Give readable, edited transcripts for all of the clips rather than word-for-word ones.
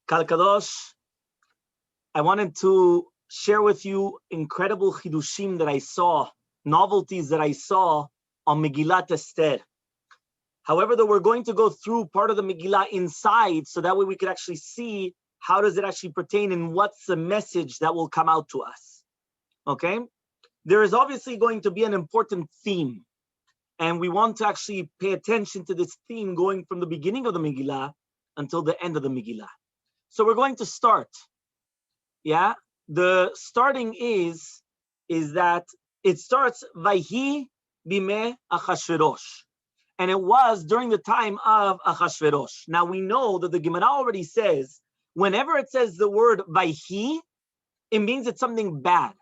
Kal Kadosh, I wanted to share with you incredible chidushim that I saw, novelties that I saw on Megillat Esther. However, though we're going to go through part of the Megillah inside, so that way we could actually see how does it actually pertain and what's the message that will come out to us. Okay? There is obviously going to be an important theme, and we want to actually pay attention to this theme going from the beginning of the Megillah until the end of the Megillah. So we're going to start. Yeah, the starting is that it starts Vayhi bime Achashverosh, and it was during the time of Achashverosh. Now we know that the Gemara already says whenever it says the word Vayhi, it means it's something bad.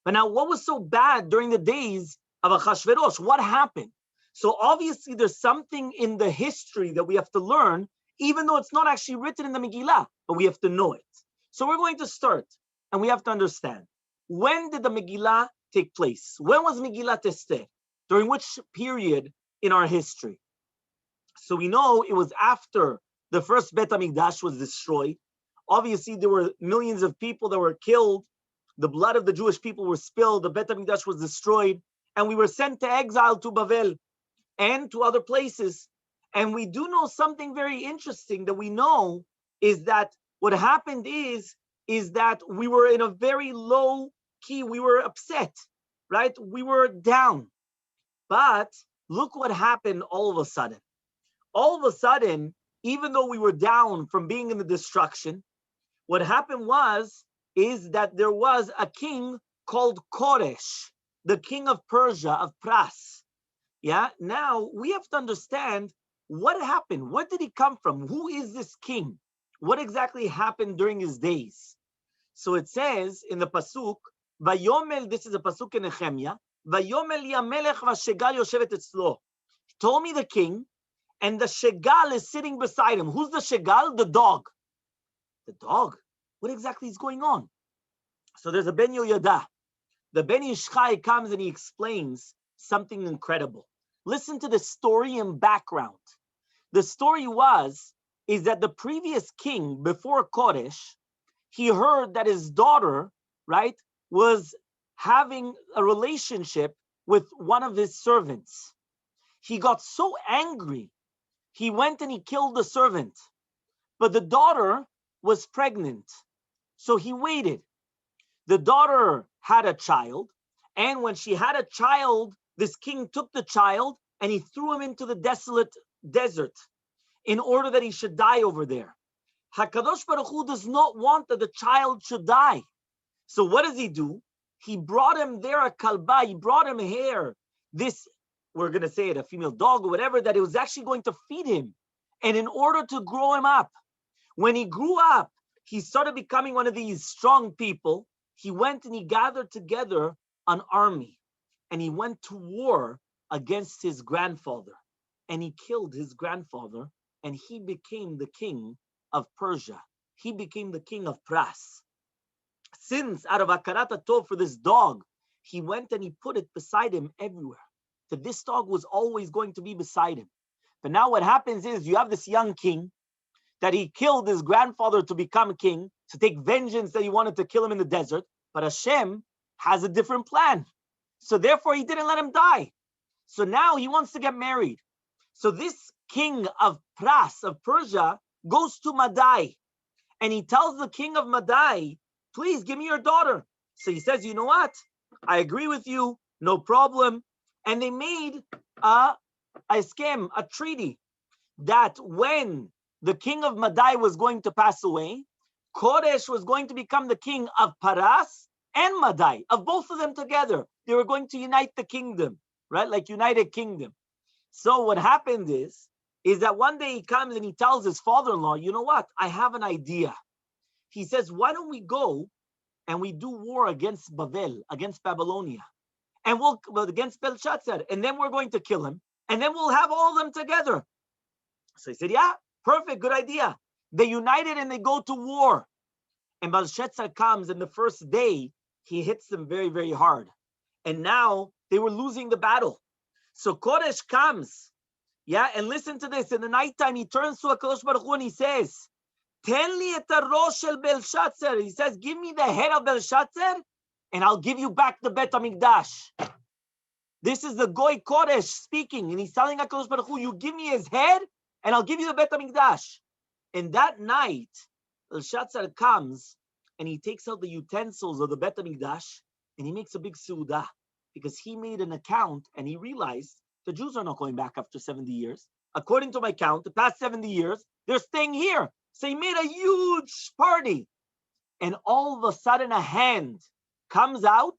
But now, what was so bad during the days of Achashverosh? What happened? So obviously, there's something in the history that we have to learn, even though it's not actually written in the Megillah, but we have to know it. So we're going to start, and we have to understand, when did the Megillah take place? When was Megillat Esther? During which period in our history? So we know it was after the first Bet HaMikdash was destroyed. Obviously, there were millions of people that were killed. The blood of the Jewish people was spilled. The Bet HaMikdash was destroyed. And we were sent to exile to Bavel and to other places. And we do know something very interesting that we know is that what happened is that we were in a very low key. We were upset, right? We were down. But look what happened all of a sudden. All of a sudden, even though we were down from being in the destruction, what happened is that there was a king called Koresh, the king of Persia, of Pras. Yeah, now we have to understand what happened. Where did he come from? Who is this king? What exactly happened during his days? So it says in the pasuk, Vayomel, this is a pasuk in Nehemiah, Vayomel yamelech vashegal yoshevet etzlo. He told me the king, and the shegal is sitting beside him. Who's the shegal? The dog. The dog? What exactly is going on? So there's a Ben Yoyada. The Ben Yishchai comes and he explains something incredible. Listen to the story and background. The story is that the previous king before Koresh, he heard that his daughter, right, was having a relationship with one of his servants. He got so angry, he went and he killed the servant. But the daughter was pregnant. So he waited. The daughter had a child, and when she had a child, this king took the child and he threw him into the desolate desert in order that he should die over there. HaKadosh Baruch Hu does not want that the child should die. So what does he do? He brought him there a kalba, he brought him here, this, we're going to say it, a female dog or whatever, that it was actually going to feed him. And in order to grow him up, when he grew up, he started becoming one of these strong people. He went and he gathered together an army and he went to war against his grandfather and he killed his grandfather and he became the king of Persia. He became the king of Pras. Since out of Akarat Tov for this dog, he went and he put it beside him everywhere. So this dog was always going to be beside him. But now what happens is you have this young king that he killed his grandfather to become king, to take vengeance that he wanted to kill him in the desert. But Hashem has a different plan. So therefore, he didn't let him die. So now he wants to get married. So this king of Pras, of Persia, goes to Madai. And he tells the king of Madai, please give me your daughter. So he says, you know what? I agree with you. No problem. And they made a scheme, a treaty, that when the king of Madai was going to pass away, Koresh was going to become the king of Paras and Madai, of both of them together. They were going to unite the kingdom, right? Like United Kingdom. So what happened is that one day he comes and he tells his father-in-law, you know what? I have an idea. He says, why don't we go and we do war against Bavel, against Babylonia, and we'll against Belshazzar, and then we're going to kill him, and then we'll have all of them together. So he said, yeah, perfect, good idea. They united and they go to war. And Belshazzar comes, and the first day, he hits them very, very hard. And now they were losing the battle. So Koresh comes, yeah, and listen to this. In the nighttime, he turns to HaKadosh Baruch Hu and he says, Ten li et harosh shel Belshazzar. He says, give me the head of Belshazzar, and I'll give you back the Bet HaMikdash. This is the Goy Kodesh speaking, and he's telling HaKadosh Baruch Hu, you give me his head, and I'll give you the Bet HaMikdash. And that night, Belshazzar comes, and he takes out the utensils of the Bet HaMikdash, and he makes a big seudah, because he made an account, and he realized the Jews are not going back after 70 years. According to my count, the past 70 years, they're staying here. So he made a huge party. And all of a sudden, a hand comes out,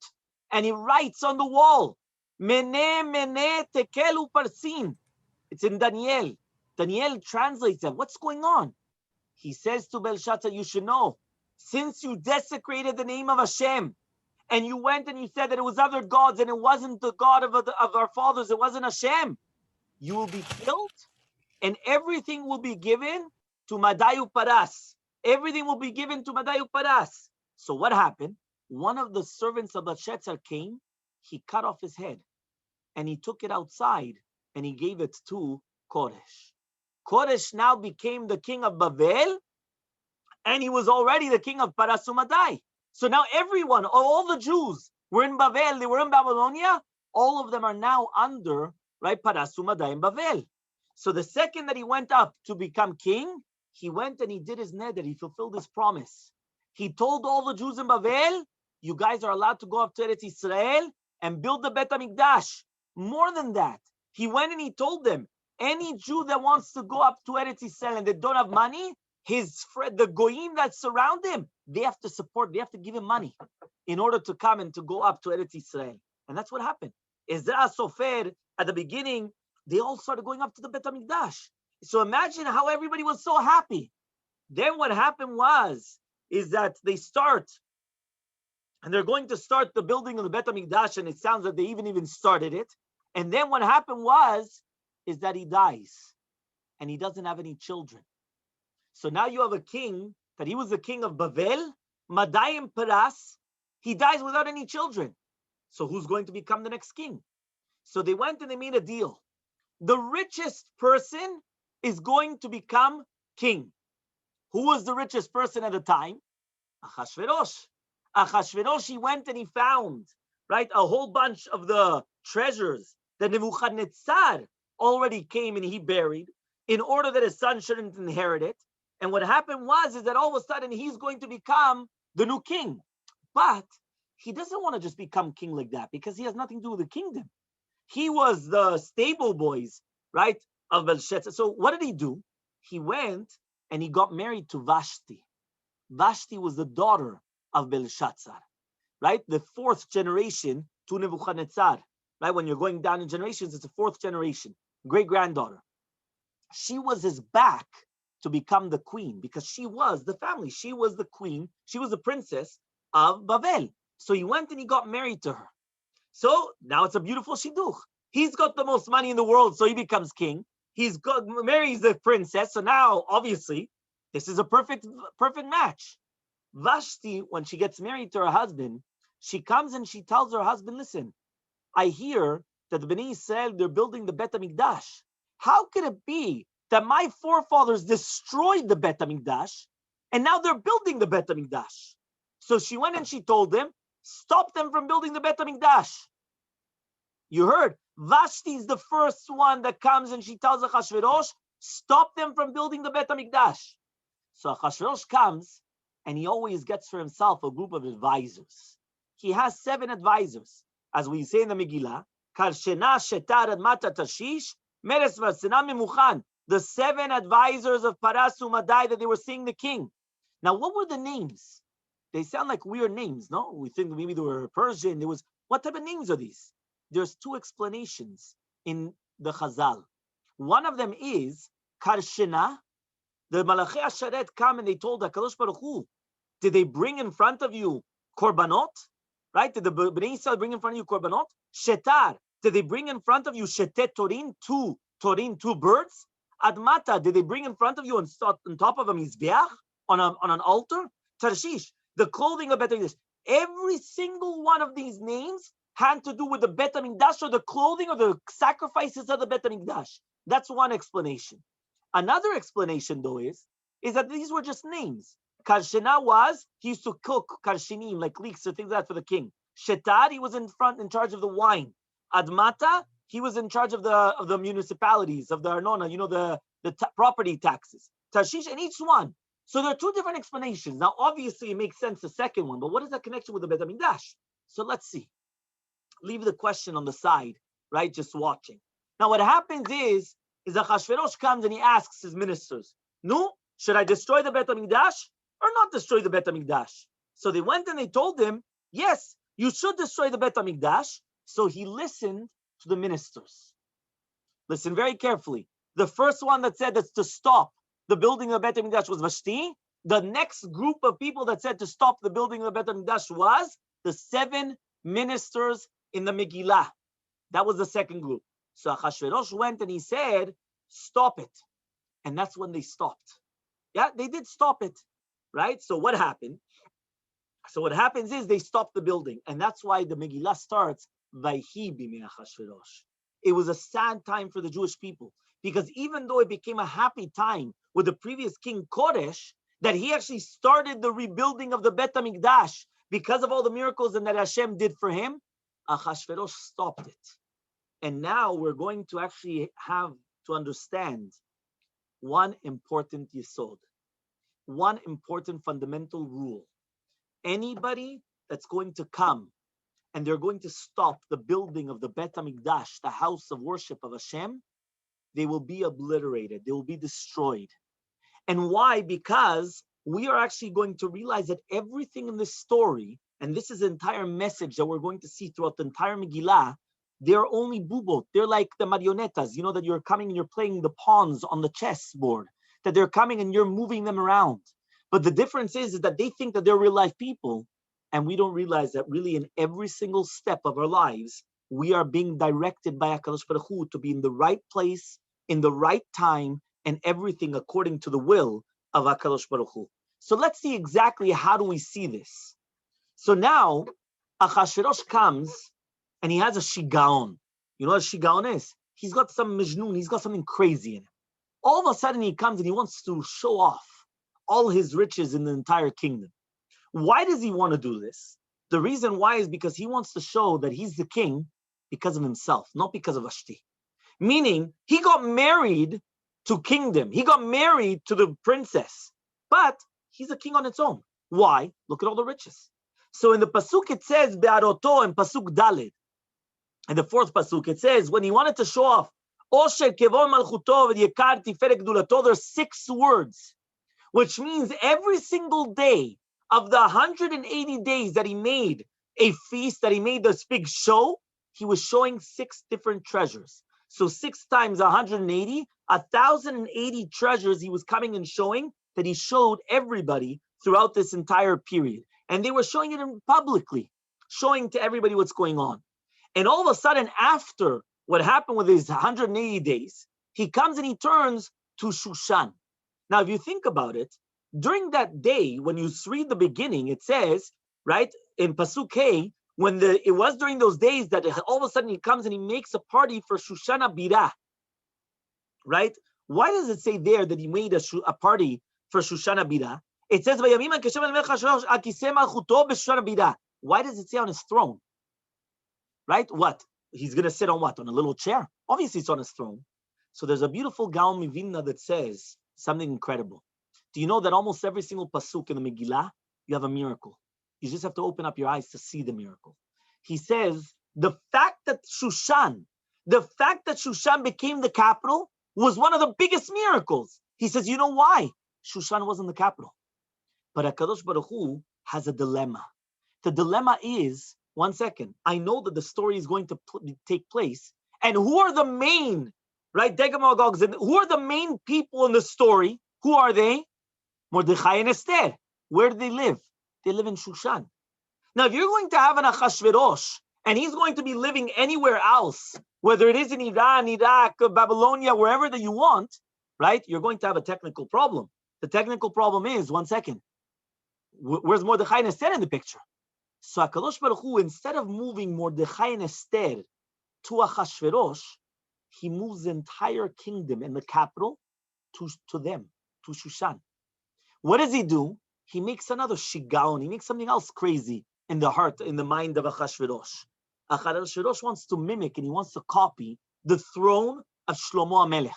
and he writes on the wall, Mene, mene, tekelu parsin. It's in Daniel. Daniel translates that. What's going on? He says to Belshazzar, you should know, since you desecrated the name of Hashem, and you went and you said that it was other gods, and it wasn't the God of our fathers, it wasn't Hashem, you will be killed, and everything will be given to Madayu Paras. Everything will be given to Madayu Paras. So what happened? One of the servants of Belshazzar came, he cut off his head, and he took it outside, and he gave it to Koresh. Koresh now became the king of Bavel, and he was already the king of Paras Umadai. So now everyone, all the Jews were in Bavel, they were in Babylonia, all of them are now under, right, Paras Umadai in Bavel. So the second that he went up to become king, he went and he did his neder, he fulfilled his promise. He told all the Jews in Bavel, you guys are allowed to go up to Eretz Israel and build the Bet HaMikdash. More than that, he went and he told them, any Jew that wants to go up to Eretz Israel and they don't have money, his friend, the goyim that surround him, they have to support, they have to give him money in order to come and to go up to Eretz Israel. And that's what happened. Ezra Sofer, at the beginning, they all started going up to the Bet HaMikdash. So imagine how everybody was so happy. Then what happened is that they start, and they're going to start the building of the Bet HaMikdash, and it sounds like they even started it. And then what happened is that he dies, and he doesn't have any children. So now you have a king, that he was the king of Bavel, Madayim Paras, he dies without any children. So who's going to become the next king? So they went and they made a deal. The richest person is going to become king. Who was the richest person at the time? Achashverosh. Achashverosh, he went and he found, right, a whole bunch of the treasures that Nebuchadnezzar already came and he buried in order that his son shouldn't inherit it. And what happened is that all of a sudden he's going to become the new king. But he doesn't want to just become king like that because he has nothing to do with the kingdom. He was the stable boys, right, of Belshazzar. So what did he do? He went and he got married to Vashti. Vashti was the daughter of Belshazzar, right? The fourth generation to Nebuchadnezzar, right? When you're going down in generations, it's the fourth generation, great-granddaughter. She was his back to become the queen because she was the family. She was the queen. She was the princess of Bavel. So he went and he got married to her. So now it's a beautiful shidduch. He's got the most money in the world, so he becomes king. He's got marries the princess. So now, obviously, this is a perfect match. Vashti, when she gets married to her husband, she comes and she tells her husband, listen, I hear that the Bnei Israel, they're building the Bet HaMikdash. How could it be that my forefathers destroyed the Bet HaMikdash and now they're building the Bet HaMikdash? So she went and she told them, stop them from building the Bet HaMikdash. You heard, Vashti is the first one that comes and she tells Achashverosh, stop them from building the Bet HaMikdash. So Achashverosh comes and he always gets for himself a group of advisors. He has 7 advisors. As we say in the Megillah, Karshena, Shetar, Admata, Tashish, Meres, Varsena, Memuchan, the 7 advisors of Paras Umadai that they were seeing the king. Now, what were the names? They sound like weird names, no? We think maybe they were Persian. What type of names are these? There's 2 explanations in the Chazal. One of them is Karshena. The Malachei Asharet come and they told HaKadosh Baruch Hu, did they bring in front of you korbanot? Right? Did the Bnei Yisrael bring in front of you korbanot? Shetar. Did they bring in front of you shetet torin, 2 birds? Admata. Did they bring in front of you on top of a mizbeach, on an altar? Tarshish. The clothing of Bet HaMikdash. Every single one of these names had to do with the Bet HaMikdash or the clothing or the sacrifices of the Bet HaMikdash. That's one explanation. Another explanation, though, is is that these were just names. Karshena was, he used to cook karshinim, like leeks or things like that for the king. Shetar, he was in charge of the wine. Admata, he was in charge of the municipalities, of the arnona, the property taxes. Tarshish, and each one. So there are two different explanations. Now, obviously, it makes sense, the second one, but what is that connection with the Bet HaMikdash? So let's see. Leave the question on the side, right? Just watching. Now, what happens is Achashverosh comes and he asks his ministers, no, should I destroy the Bet HaMikdash or not destroy the Bet HaMikdash? So they went and they told him, yes, you should destroy the Bet HaMikdash. So he listened to the ministers. Listen very carefully. The first one that said that's to stop the building of the Bet HaMikdash was Vashti. The next group of people that said to stop the building of the Bet HaMikdash was the 7 ministers in the Megillah. That was the second group. So Achashverosh went and he said, stop it. And that's when they stopped. Yeah, they did stop it, right? So what happened? So what happens is they stopped the building. And that's why the Megillah starts, Vayhi b'mei Achashverosh. It was a sad time for the Jewish people. Because even though it became a happy time with the previous king Koresh, that he actually started the rebuilding of the Bet HaMikdash because of all the miracles and that Hashem did for him, Achashverosh stopped it. And now we're going to actually have to understand one important yesod, one important fundamental rule. Anybody that's going to come and they're going to stop the building of the Bet HaMikdash, the house of worship of Hashem, they will be obliterated. They will be destroyed. And why? Because we are actually going to realize that everything in this story, and this is the entire message that we're going to see throughout the entire Megillah, they're only bubot. They're like the marionetas, that you're coming and you're playing the pawns on the chessboard, that they're coming and you're moving them around. But the difference is that they think that they're real life people, and we don't realize that really in every single step of our lives, we are being directed by HaKadosh Baruch Hu to be in the right place, in the right time, and everything according to the will of HaKadosh Baruch Hu. So let's see exactly how do we see this. So now, Achashverosh comes and he has a shigaon. You know what a shigaon is? He's got some mijnun, he's got something crazy in him. All of a sudden he comes and he wants to show off all his riches in the entire kingdom. Why does he want to do this? The reason why is because he wants to show that he's the king because of himself, not because of Vashti. Meaning, he got married to kingdom. He got married to the princess. But he's a king on its own. Why? Look at all the riches. So in the Pasuk it says, Be'aroto, in Pasuk Daled. In the 4th Pasuk it says, when he wanted to show off, Osher kevon malchuto v'yekar tiferet gdulato, there's 6 words. Which means every single day of the 180 days that he made a feast, that he made this big show, he was showing 6 different treasures. So 6 times 180, 1,080 treasures he was coming and showing that he showed everybody throughout this entire period. And they were showing it publicly, showing to everybody what's going on. And all of a sudden, after what happened with his 180 days, he comes and he turns to Shushan. Now, if you think about it, during that day, when you read the beginning, it says, right, in Pasuk Hey, it was during those days that all of a sudden he comes and he makes a party for Shushana Bira, right? Why does it say there that he made a party for Shushana Bira? It says, why does it say on his throne? Right? What? He's going to sit on what? On a little chair? Obviously, it's on his throne. So there's a beautiful Gaon Mivilna that says something incredible. Do you know that almost every single pasuk in the Megillah, you have a miracle? You just have to open up your eyes to see the miracle. He says, the fact that Shushan became the capital was one of the biggest miracles. He says, you know why? Shushan wasn't the capital. But HaKadosh Baruch Hu has a dilemma. The dilemma is, one second, I know that the story is going to take place. And who are the main, right, Degamagogs, and who are the main people in the story? Who are they? Mordechai and Esther. Where do they live? They live in Shushan. Now, if you're going to have an Achashverosh, and he's going to be living anywhere else, whether it is in Iran, Iraq, Babylonia, wherever that you want, right, you're going to have a technical problem. The technical problem is, one second, where's Mordechai and Esther in the picture? So HaKadosh Baruch Hu, instead of moving Mordechai and Esther to Achashverosh, he moves the entire kingdom and the capital to them, to Shushan. What does he do? He makes another shigaon. He makes something else crazy in the heart, in the mind of Achashverosh. Achashverosh wants to mimic and he wants to copy the throne of Shlomo HaMelech.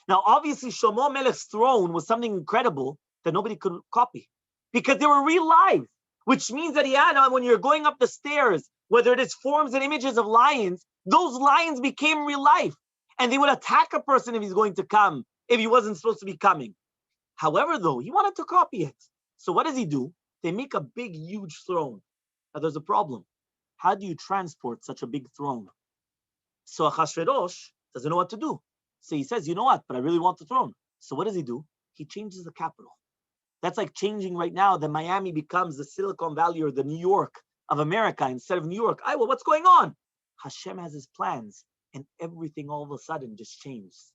Now, obviously, Shlomo HaMelech's throne was something incredible that nobody could copy because they were real lives, which means that when you're going up the stairs, whether it is forms and images of lions, those lions became real life. And they would attack a person if he's going to come, if he wasn't supposed to be coming. However, though, he wanted to copy it. So what does he do? They make a big, huge throne. Now, there's a problem. How do you transport such a big throne? So Achashverosh doesn't know what to do. So he says, you know what? But I really want the throne. So what does he do? He changes the capital. That's like changing right now that Miami becomes the Silicon Valley or the New York of America instead of New York. Well, what's going on? Hashem has his plans and everything all of a sudden just changes.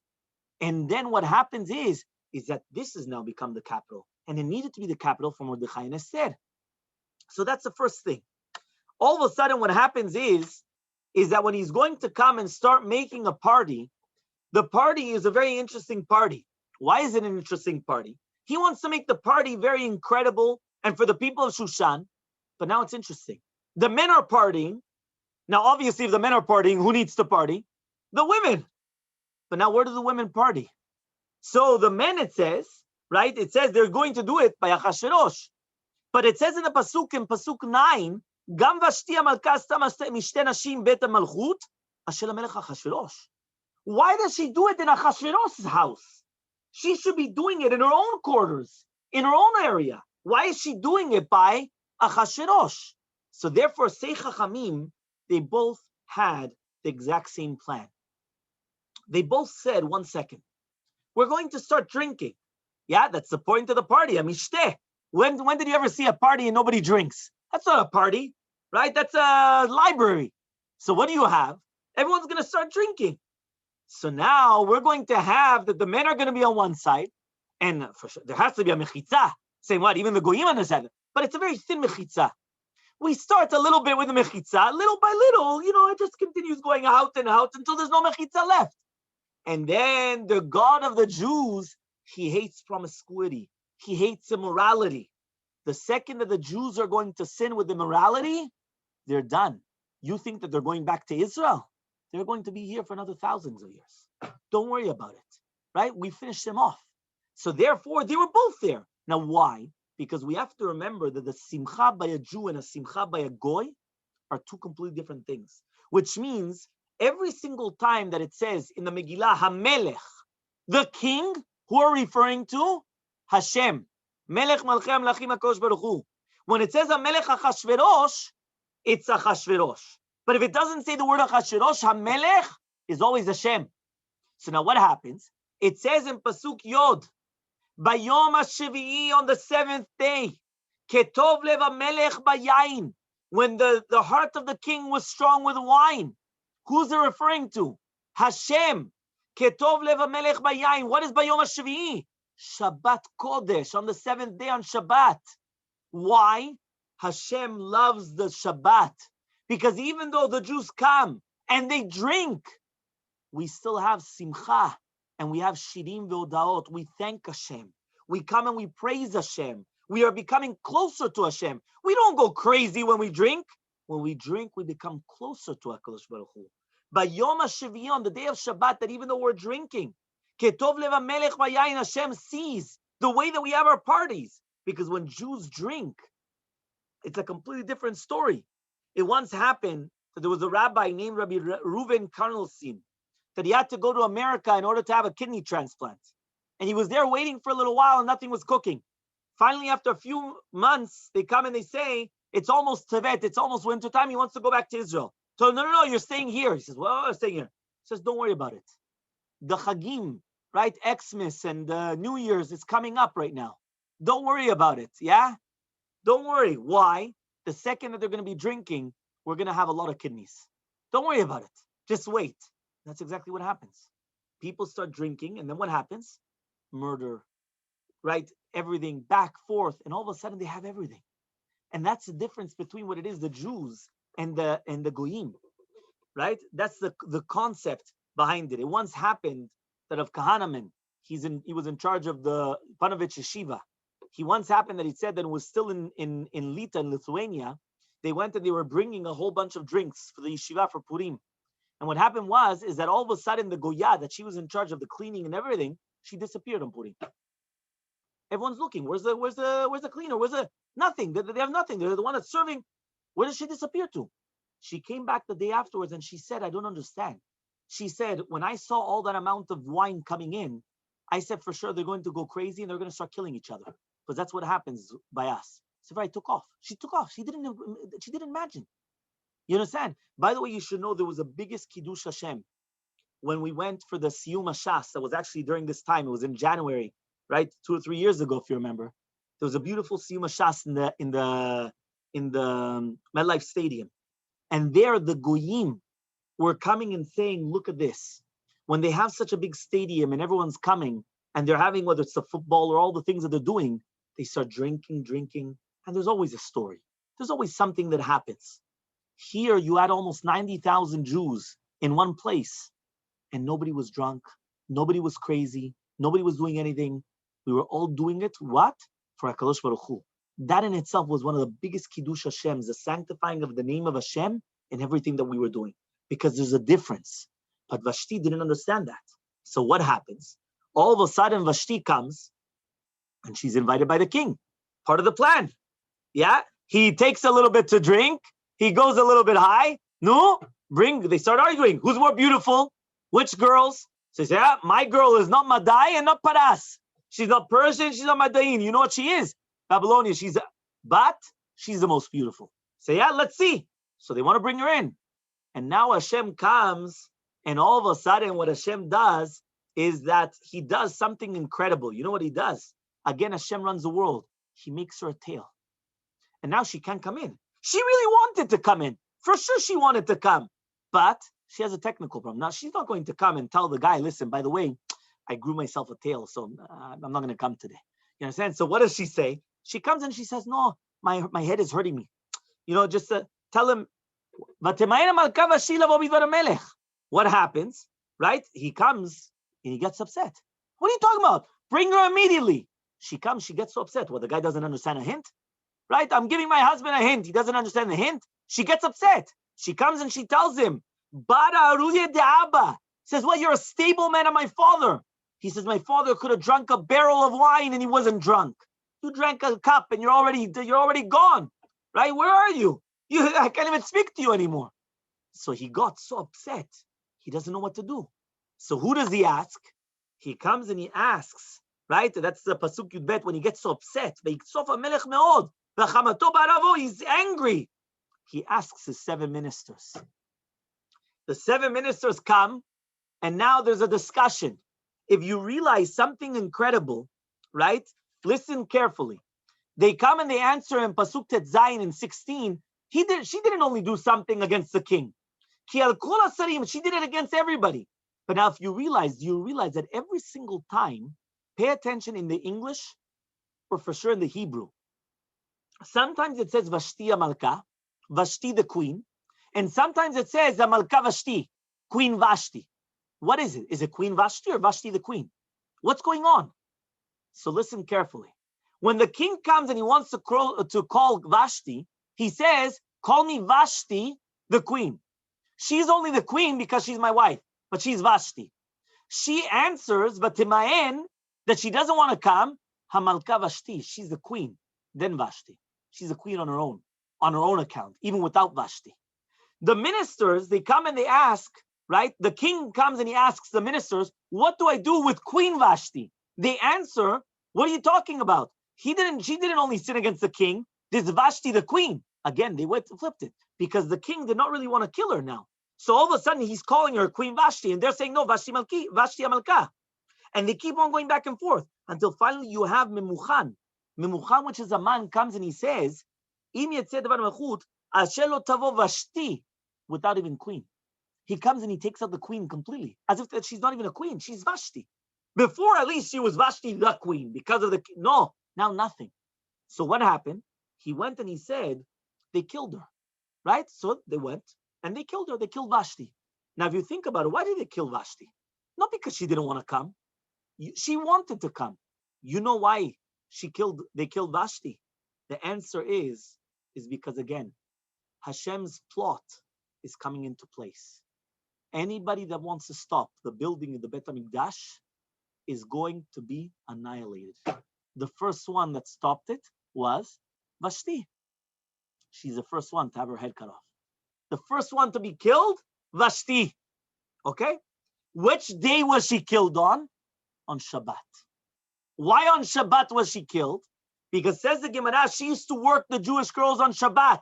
And then what happens is that this has now become the capital. And it needed to be the capital for Mordechai and Esther. So that's the first thing. All of a sudden what happens is that when he's going to come and start making a party, the party is a very interesting party. Why is it an interesting party? He wants to make the party very incredible and for the people of Shushan. But now it's interesting. The men are partying. Now, obviously, if the men are partying, who needs to party? The women. But now where do the women party? So the men, it says, right? It says they're going to do it by Achashverosh. But it says in Pasuk 9, Gam vashti hamalka sta mishte nashim bet hamalchut asher hamelech Achashverosh. Why does she do it in Achashverosh's house? She should be doing it in her own quarters, in her own area. Why is she doing it by Achashverosh? So therefore, Sei Chachamim, they both had the exact same plan. They both said, 1 second, we're going to start drinking. Yeah, that's the point of the party. Amishte. When did you ever see a party and nobody drinks? That's not a party, right? That's a library. So what do you have? Everyone's going to start drinking. So now we're going to have that the men are going to be on one side, and for sure, there has to be a mechitza. Saying what? Even the goyim understand it. But it's a very thin mechitza. We start a little bit with the mechitza, little by little, it just continues going out and out until there's no mechitza left. And then the God of the Jews, he hates promiscuity. He hates immorality. The second that the Jews are going to sin with immorality, they're done. You think that they're going back to Israel? They're going to be here for another thousands of years. Don't worry about it, right? We finished them off. So therefore, they were both there. Now, why? Because we have to remember that the simcha by a Jew and a simcha by a goy are two completely different things. Which means every single time that it says in the Megillah, HaMelech, the king, who are referring to? Hashem. Melech Malchei HaMelachim HaKadosh Baruch Hu. When it says HaMelech Achashverosh, it's Achashverosh. But if it doesn't say the word Achashverosh, HaMelech is always Hashem. So now what happens? It says in Pasuk Yod, Bayom HaShevi'i, on the 7th day, Ketov Lev HaMelech Bayayin, when the heart of the king was strong with wine. Who's it referring to? Hashem. Ketov Lev HaMelech Bayayin. What is Bayom HaShevi'i? Shabbat Kodesh, on the 7th day on Shabbat. Why? Hashem loves the Shabbat. Because even though the Jews come and they drink, we still have simcha and we have shirim ve'odaot. We thank Hashem. We come and we praise Hashem. We are becoming closer to Hashem. We don't go crazy when we drink. When we drink, we become closer to HaKadosh Baruch Hu. By Yom HaShevi'i, on the day of Shabbat, that even though we're drinking, Ketov Lev HaMelech Vayayin, Hashem sees the way that we have our parties. Because when Jews drink, it's a completely different story. It once happened that there was a rabbi named Rabbi Reuven Karnelstein that he had to go to America in order to have a kidney transplant. And he was there waiting for a little while and nothing was cooking. Finally, after a few months, they come and they say, it's almost Tevet, it's almost wintertime, he wants to go back to Israel. So, no, you're staying here. He says, well, I'm staying here. He says, don't worry about it. The Chagim, right, Xmas and New Year's is coming up right now. Don't worry about it, yeah? Don't worry. Why? The second that they're going to be drinking, we're going to have a lot of kidneys. Don't worry about it. Just wait. That's exactly what happens. People start drinking, and then what happens? Murder, right? Everything, back, forth, and all of a sudden they have everything. And that's the difference between what it is, the Jews and the Goyim, right? That's the concept behind it. It once happened that of Kahanaman, he was in charge of the Panovich Yeshiva. He once happened that he said that it was still in Lita, in Lithuania. They went and they were bringing a whole bunch of drinks for the yeshiva for Purim. And what happened is that all of a sudden the Goya, that she was in charge of the cleaning and everything, she disappeared on Purim. Everyone's looking. Where's the cleaner? Where's the nothing? They have nothing. They're the one that's serving. Where did she disappear to? She came back the day afterwards and she said, I don't understand. She said, when I saw all that amount of wine coming in, I said for sure they're going to go crazy and they're going to start killing each other. Because that's what happens by us. So I took off. She took off. She didn't imagine. You understand? By the way, you should know there was a biggest Kiddush Hashem when we went for the Siyum HaShas. That was actually during this time. It was in January, right? 2 or 3 years ago, if you remember. There was a beautiful Siyum HaShas in the MetLife Stadium. And there the Goyim were coming and saying, look at this. When they have such a big stadium and everyone's coming and they're having, whether it's the football or all the things that they're doing, they start drinking, and there's always a story. There's always something that happens. Here you had almost 90,000 Jews in one place, and nobody was drunk, nobody was crazy, nobody was doing anything. We were all doing it, what? For HaKadosh Baruch Hu. That in itself was one of the biggest Kiddush Hashems, the sanctifying of the name of Hashem in everything that we were doing, because there's a difference. But Vashti didn't understand that. So what happens? All of a sudden, Vashti comes, and she's invited by the king. Part of the plan. Yeah? He takes a little bit to drink. He goes a little bit high. No, they start arguing. Who's more beautiful? Which girls? So he says, yeah, my girl is not Madai and not Paras. She's not Persian, she's not Madain. You know what she is? Babylonian. But she's the most beautiful. So yeah, let's see. So they want to bring her in. And now Hashem comes, and all of a sudden what Hashem does is that he does something incredible. You know what he does? Again, Hashem runs the world. He makes her a tail. And now she can't come in. She really wanted to come in. For sure she wanted to come. But she has a technical problem. Now, she's not going to come and tell the guy, listen, by the way, I grew myself a tail, so I'm not going to come today. You understand? So what does she say? She comes and she says, no, my head is hurting me. You know, just tell him, what happens, right? He comes and he gets upset. What are you talking about? Bring her immediately. She comes, she gets so upset. Well, the guy doesn't understand a hint, right? I'm giving my husband a hint. He doesn't understand the hint. She gets upset. She comes and she tells him, says, well, you're a stable man of my father. He says, my father could have drunk a barrel of wine and he wasn't drunk. You drank a cup and you're already gone, right? Where are you? I can't even speak to you anymore. So he got so upset. He doesn't know what to do. So who does he ask? He comes and he asks, right? That's the Pasuk Yud Bet when he gets so upset. He's angry. He asks his 7 ministers. The 7 ministers come, and now there's a discussion. If you realize something incredible, right? Listen carefully. They come and they answer in Pasuk Tet Zayin in 16. She didn't only do something against the king. She did it against everybody. But now if you realize that every single time, pay attention in the English, or for sure in the Hebrew. Sometimes it says Vashti Amalka, Vashti the queen, and sometimes it says Amalka Vashti, Queen Vashti. What is it? Is it Queen Vashti or Vashti the queen? What's going on? So listen carefully. When the king comes and he wants to call Vashti, he says, call me Vashti the queen. She's only the queen because she's my wife, but she's Vashti. She answers, Vatimaen, that she doesn't want to come, Hamalka Vashti, she's the queen, then Vashti. She's a queen on her own account, even without Vashti. The ministers, they come and they ask, right? The king comes and he asks the ministers, what do I do with Queen Vashti? They answer, what are you talking about? She didn't only sin against the king, there's Vashti the queen. Again, they flipped it because the king did not really want to kill her now. So all of a sudden he's calling her Queen Vashti and they're saying, no, Vashti Amalka. And they keep on going back and forth until finally you have Memuchan. Memuchan, which is a man, comes and he says, without even queen. He comes and he takes out the queen completely, as if that she's not even a queen, she's Vashti. Before, at least, she was Vashti the queen because of the... No, now nothing. So what happened? He went and he said, they killed her, right? So they went and they killed her. They killed Vashti. Now, if you think about it, why did they kill Vashti? Not because she didn't want to come. She wanted to come. You know why they killed Vashti? The answer is because again, Hashem's plot is coming into place. Anybody that wants to stop the building of the Bet HaMikdash is going to be annihilated. The first one that stopped it was Vashti. She's the first one to have her head cut off. The first one to be killed, Vashti. Okay? Which day was she killed on? On Shabbat. Why on Shabbat was she killed? Because says the Gemara, she used to work the Jewish girls on Shabbat.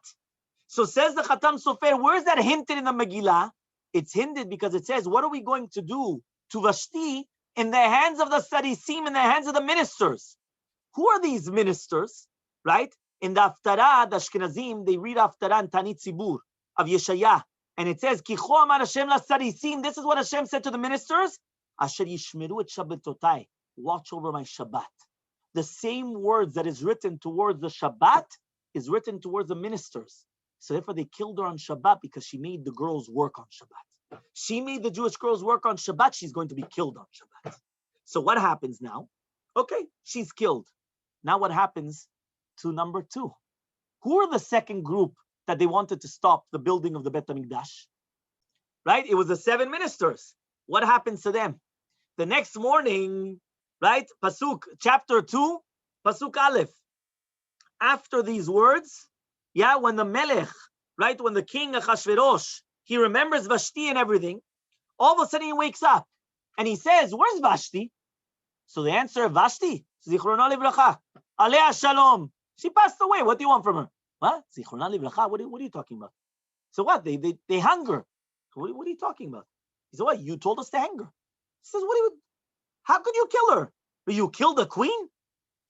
So says the Khatam Sofer, where is that hinted in the Megillah? It's hinted because it says, what are we going to do to Vashti in the hands of the Sadisim, in the hands of the ministers? Who are these ministers? Right? In the Haftarah, the Ashkenazim, they read Haftarah in Tanit Tzibur of Yeshaya. And it says, Kicho amar Hashem la Sadisim. This is what Hashem said to the ministers. Asher yishmeru et Shabbatotai. Watch over my Shabbat. The same words that is written towards the Shabbat is written towards the ministers. So therefore they killed her on Shabbat because she made the girls work on Shabbat. She made the Jewish girls work on Shabbat. She's going to be killed on Shabbat. So what happens now? Okay, she's killed. Now what happens to number two? Who are the second group that they wanted to stop the building of the Bet HaMikdash? Right? It was the 7 ministers. What happens to them? The next morning, right? Pasuk, chapter 2, Pasuk Aleph. After these words, when the Melech, right, when the king Achashverosh, he remembers Vashti and everything, all of a sudden he wakes up and he says, where's Vashti? So the answer, Vashti, Zichrona Livracha, Alea Shalom. She passed away. What do you want from her? What? Zichrona Livracha? What are you talking about? So what? They hunger. What are you talking about? He said, what? You told us to hang her. He says, how could you kill her? But you killed the queen?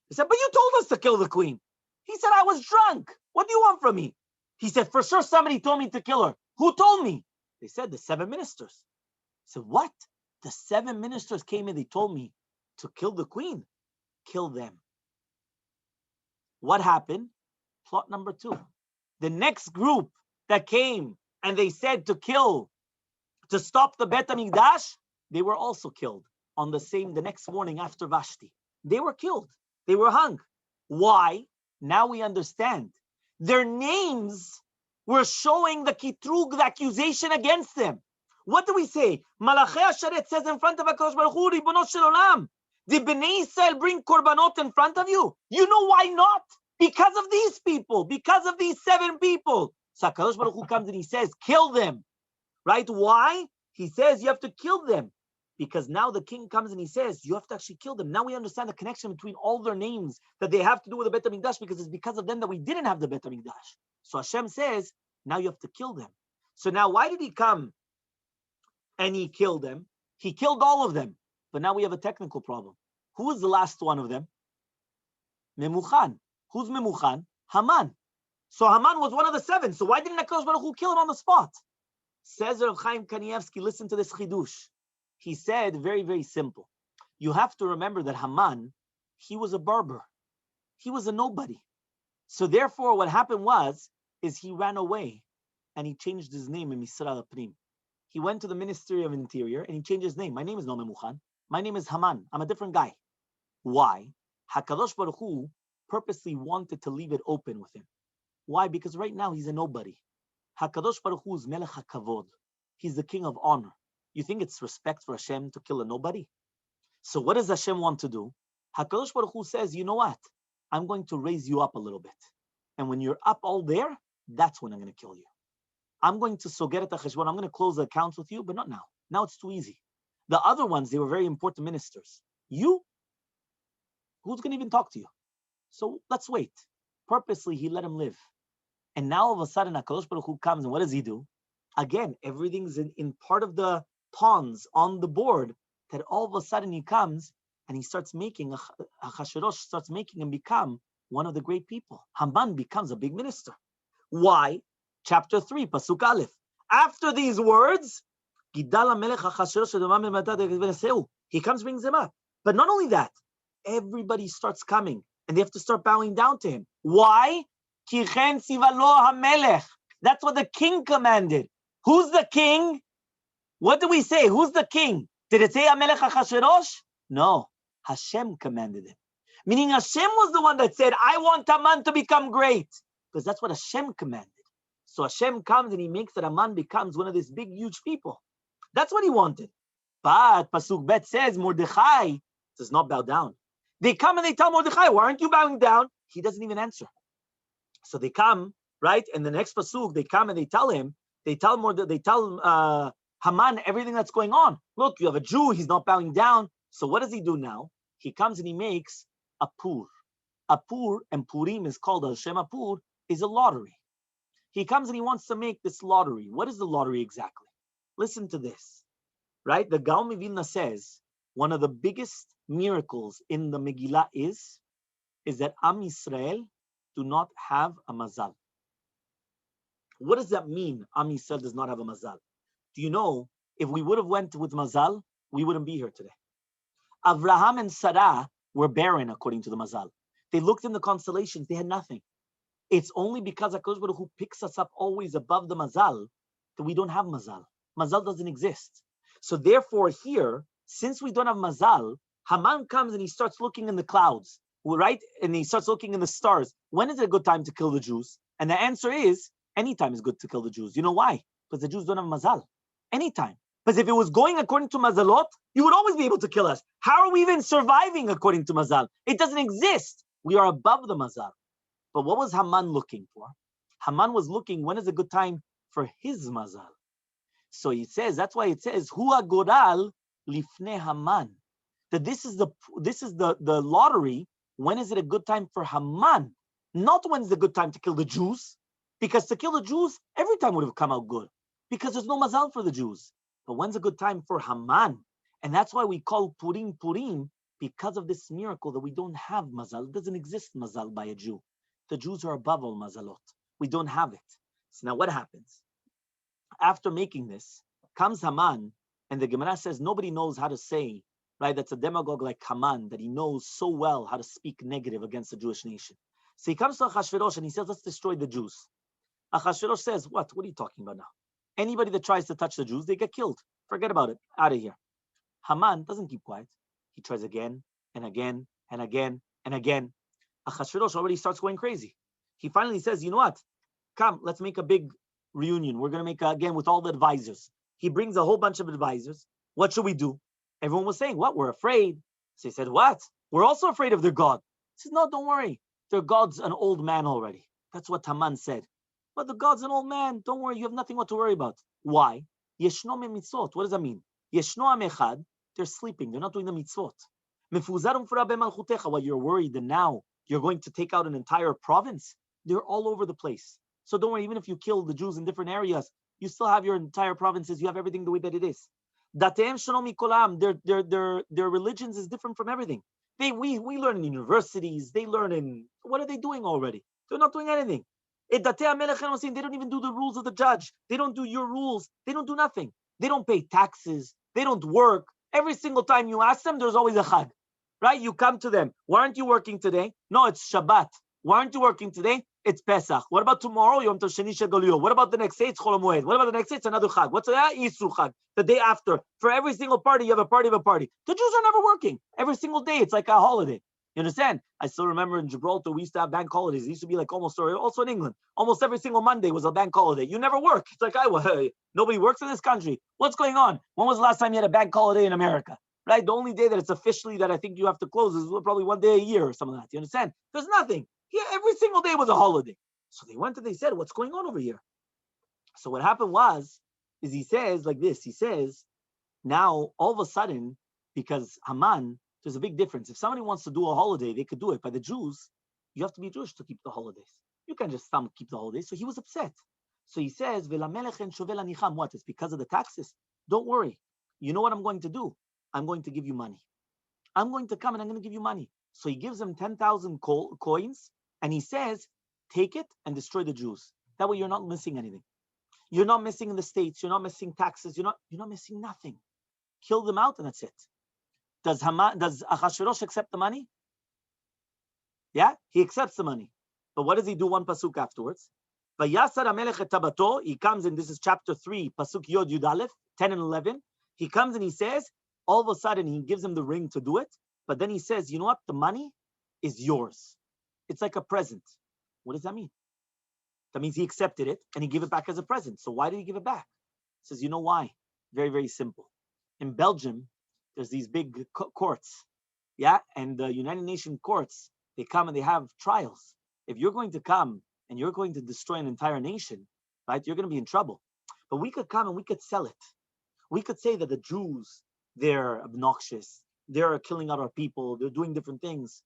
He said, but you told us to kill the queen. He said, I was drunk. What do you want from me? He said, for sure somebody told me to kill her. Who told me? They said, the 7 ministers. He said, what? The 7 ministers came and they told me to kill the queen. Kill them. What happened? Plot number 2. The next group that came and they said to stop the Bet HaMikdash, they were also killed on the next morning after Vashti. They were killed. They were hung. Why? Now we understand. Their names were showing the kitrug, the accusation against them. What do we say? Malachei Hasharet says in front of HaKadosh Baruch Hu, Ribono Shel Olam, did Bnei Israel bring korbanot in front of you? You know why not? Because of these people, because of these 7 people. So HaKadosh Baruch Hu comes and he says, kill them. Right? Why? He says you have to kill them. Because now the king comes and he says, you have to actually kill them. Now we understand the connection between all their names that they have to do with the Bet HaMikdash, because it's because of them that we didn't have the Bet HaMikdash. So Hashem says, now you have to kill them. So now why did he come and he killed them? He killed all of them. But now we have a technical problem. Who was the last one of them? Memuchan. Who's Memuchan? Haman. So Haman was one of the 7. So why didn't HaKadosh Baruch Hu kill him on the spot? Says Rav Chaim Kanievsky, listen to this chidush. He said, very, very simple. You have to remember that Haman, he was a barber. He was a nobody. So therefore, what happened is he ran away and he changed his name in Misra Prim. He went to the Ministry of Interior and he changed his name. My name is no Memuchan. My name is Haman. I'm a different guy. Why? HaKadosh Baruch Hu purposely wanted to leave it open with him. Why? Because right now he's a nobody. HaKadosh Baruch Hu is Melech HaKavod. He's the king of honor. You think it's respect for Hashem to kill a nobody? So what does Hashem want to do? HaKadosh Baruch Hu says, you know what? I'm going to raise you up a little bit. And when you're up all there, that's when I'm going to kill you. I'm going to soger et hacheshbon. I'm going to close the accounts with you, but not now. Now it's too easy. The other ones, they were very important ministers. You? Who's going to even talk to you? So let's wait. Purposely, he let him live. And now all of a sudden, HaKadosh Baruch Hu comes, and what does he do? Again, everything's in part of the pawns on the board, that all of a sudden he comes and he starts making, Achashverosh starts making him become one of the great people. Haman becomes a big minister. Why? Chapter 3, Pasuk Aleph. After these words, he comes, brings him up. But not only that, everybody starts coming and they have to start bowing down to him. Why? That's what the king commanded. Who's the king? What do we say? Who's the king? Did it say HaMelech HaChashverosh? No. Hashem commanded him. Meaning Hashem was the one that said, I want Haman to become great. Because that's what Hashem commanded. So Hashem comes and he makes that Haman becomes one of these big, huge people. That's what he wanted. But Pasuk Bet says, Mordechai does not bow down. They come and they tell Mordechai, why aren't you bowing down? He doesn't even answer. So they come, right? And the next Pasuk, they come and they tell him, they tell Haman everything that's going on. Look, you have a Jew, he's not bowing down. So what does he do now? He comes and he makes a pur. A pur, and Purim is called a Shem Pur, is a lottery. He comes and he wants to make this lottery. What is the lottery exactly? Listen to this, right? The Gaon Mivilna says, one of the biggest miracles in the Megillah is that Am Yisrael do not have a mazal. What does that mean, Am Yisrael does not have a mazal? Do you know, if we would have went with mazal, we wouldn't be here today. Avraham and Sarah were barren according to the mazal. They looked in the constellations, they had nothing. It's only because HaKadosh Baruch Hu picks us up always above the mazal that we don't have mazal. Mazal doesn't exist. So therefore here, since we don't have mazal, Haman comes and he starts looking in the clouds, right? And he starts looking in the stars. When is it a good time to kill the Jews? And the answer is, anytime is good to kill the Jews. You know why? Because the Jews don't have mazal. Anytime. Because if it was going according to mazalot, you would always be able to kill us. How are we even surviving according to mazal? It doesn't exist. We are above the mazal. But what was Haman looking for? Haman was looking, when is a good time for his mazal? So he says, that's why it says, Hu agoral lifnei Haman. That this is the lottery. When is it a good time for Haman? Not when is the good time to kill the Jews. Because to kill the Jews, every time would have come out good. Because there's no mazal for the Jews. But when's a good time for Haman? And that's why we call Purim Purim, because of this miracle that we don't have mazal. It doesn't exist mazal by a Jew. The Jews are above all mazalot. We don't have it. So now what happens? After making this, comes Haman, and the Gemara says nobody knows how to say, right? That's a demagogue like Haman, that he knows so well how to speak negative against the Jewish nation. So he comes to Achashverosh and he says, let's destroy the Jews. Achashverosh says, what are you talking about now? Anybody that tries to touch the Jews, they get killed. Forget about it. Out of here. Haman doesn't keep quiet. He tries again and again and again and again. Achashverosh already starts going crazy. He finally says, you know what? Come, let's make a big reunion. We're going to make, again, with all the advisors. He brings a whole bunch of advisors. What should we do? Everyone was saying, what? We're afraid. So he said, what? We're also afraid of their God. He said, no, don't worry. Their God's an old man already. That's what Haman said. But the God's an old man. Don't worry. You have nothing what to worry about. Why? Yeshno me mitzvot. What does that mean? Yeshno am echad. They're sleeping. They're not doing the mitzvot. Mefuzarum fura bemalchutecha. What you're worried that now you're going to take out an entire province? They're all over the place. So don't worry. Even if you kill the Jews in different areas, you still have your entire provinces. You have everything the way that it is. Dateim shalomi kolam. Their religions is different from everything. We learn in universities. They learn in, what are they doing already? They're not doing anything. They don't even do the rules of the judge. They don't do your rules. They don't do nothing. They don't pay taxes. They don't work. Every single time you ask them, there's always a chag, right? You come to them. Why aren't you working today? No, it's Shabbat. Why aren't you working today? It's Pesach. What about tomorrow? Yom Tov Sheni Shel Golio. What about the next day? It's Chol HaMoed. What about the next day? It's another chag. What's that? Yisru chag. The day after. For every single party, you have a party of a party. The Jews are never working. Every single day, it's like a holiday. You understand? I still remember in Gibraltar, we used to have bank holidays. It used to be like almost, also in England, almost every single Monday was a bank holiday. You never work. It's like, nobody works in this country. What's going on? When was the last time you had a bank holiday in America? Right? The only day that it's officially that I think you have to close is probably one day a year or something like that. You understand? There's nothing. Yeah, every single day was a holiday. So they went and they said, what's going on over here? So what happened is he says like this. He says, now all of a sudden, because Haman, there's a big difference. If somebody wants to do a holiday, they could do it. By the Jews, you have to be Jewish to keep the holidays. You can't just keep the holidays. So he was upset. So he says, what? It's because of the taxes. Don't worry. You know what I'm going to do? I'm going to give you money. I'm going to come and I'm going to give you money. So he gives them 10,000 coins and he says, take it and destroy the Jews. That way you're not missing anything. You're not missing in the States. You're not missing taxes. You're not missing nothing. Kill them out and that's it. Does Achashverosh accept the money? Yeah, he accepts the money. But what does he do one pasuk afterwards? Vayasar HaMelech et tabato. He comes in, this is chapter 3, pasuk Yod Yud Aleph, 10 and 11. He comes and he says, all of a sudden he gives him the ring to do it. But then he says, you know what? The money, is yours. It's like a present. What does that mean? That means he accepted it and he gave it back as a present. So why did he give it back? He says, you know why? Very, very simple. In Belgium, there's these big courts. Yeah, and the United Nations courts, they come and they have trials. If you're going to come and you're going to destroy an entire nation, right, you're going to be in trouble. But we could come and we could sell it. We could say that the Jews, they're obnoxious. They're killing out our people. They're doing different things.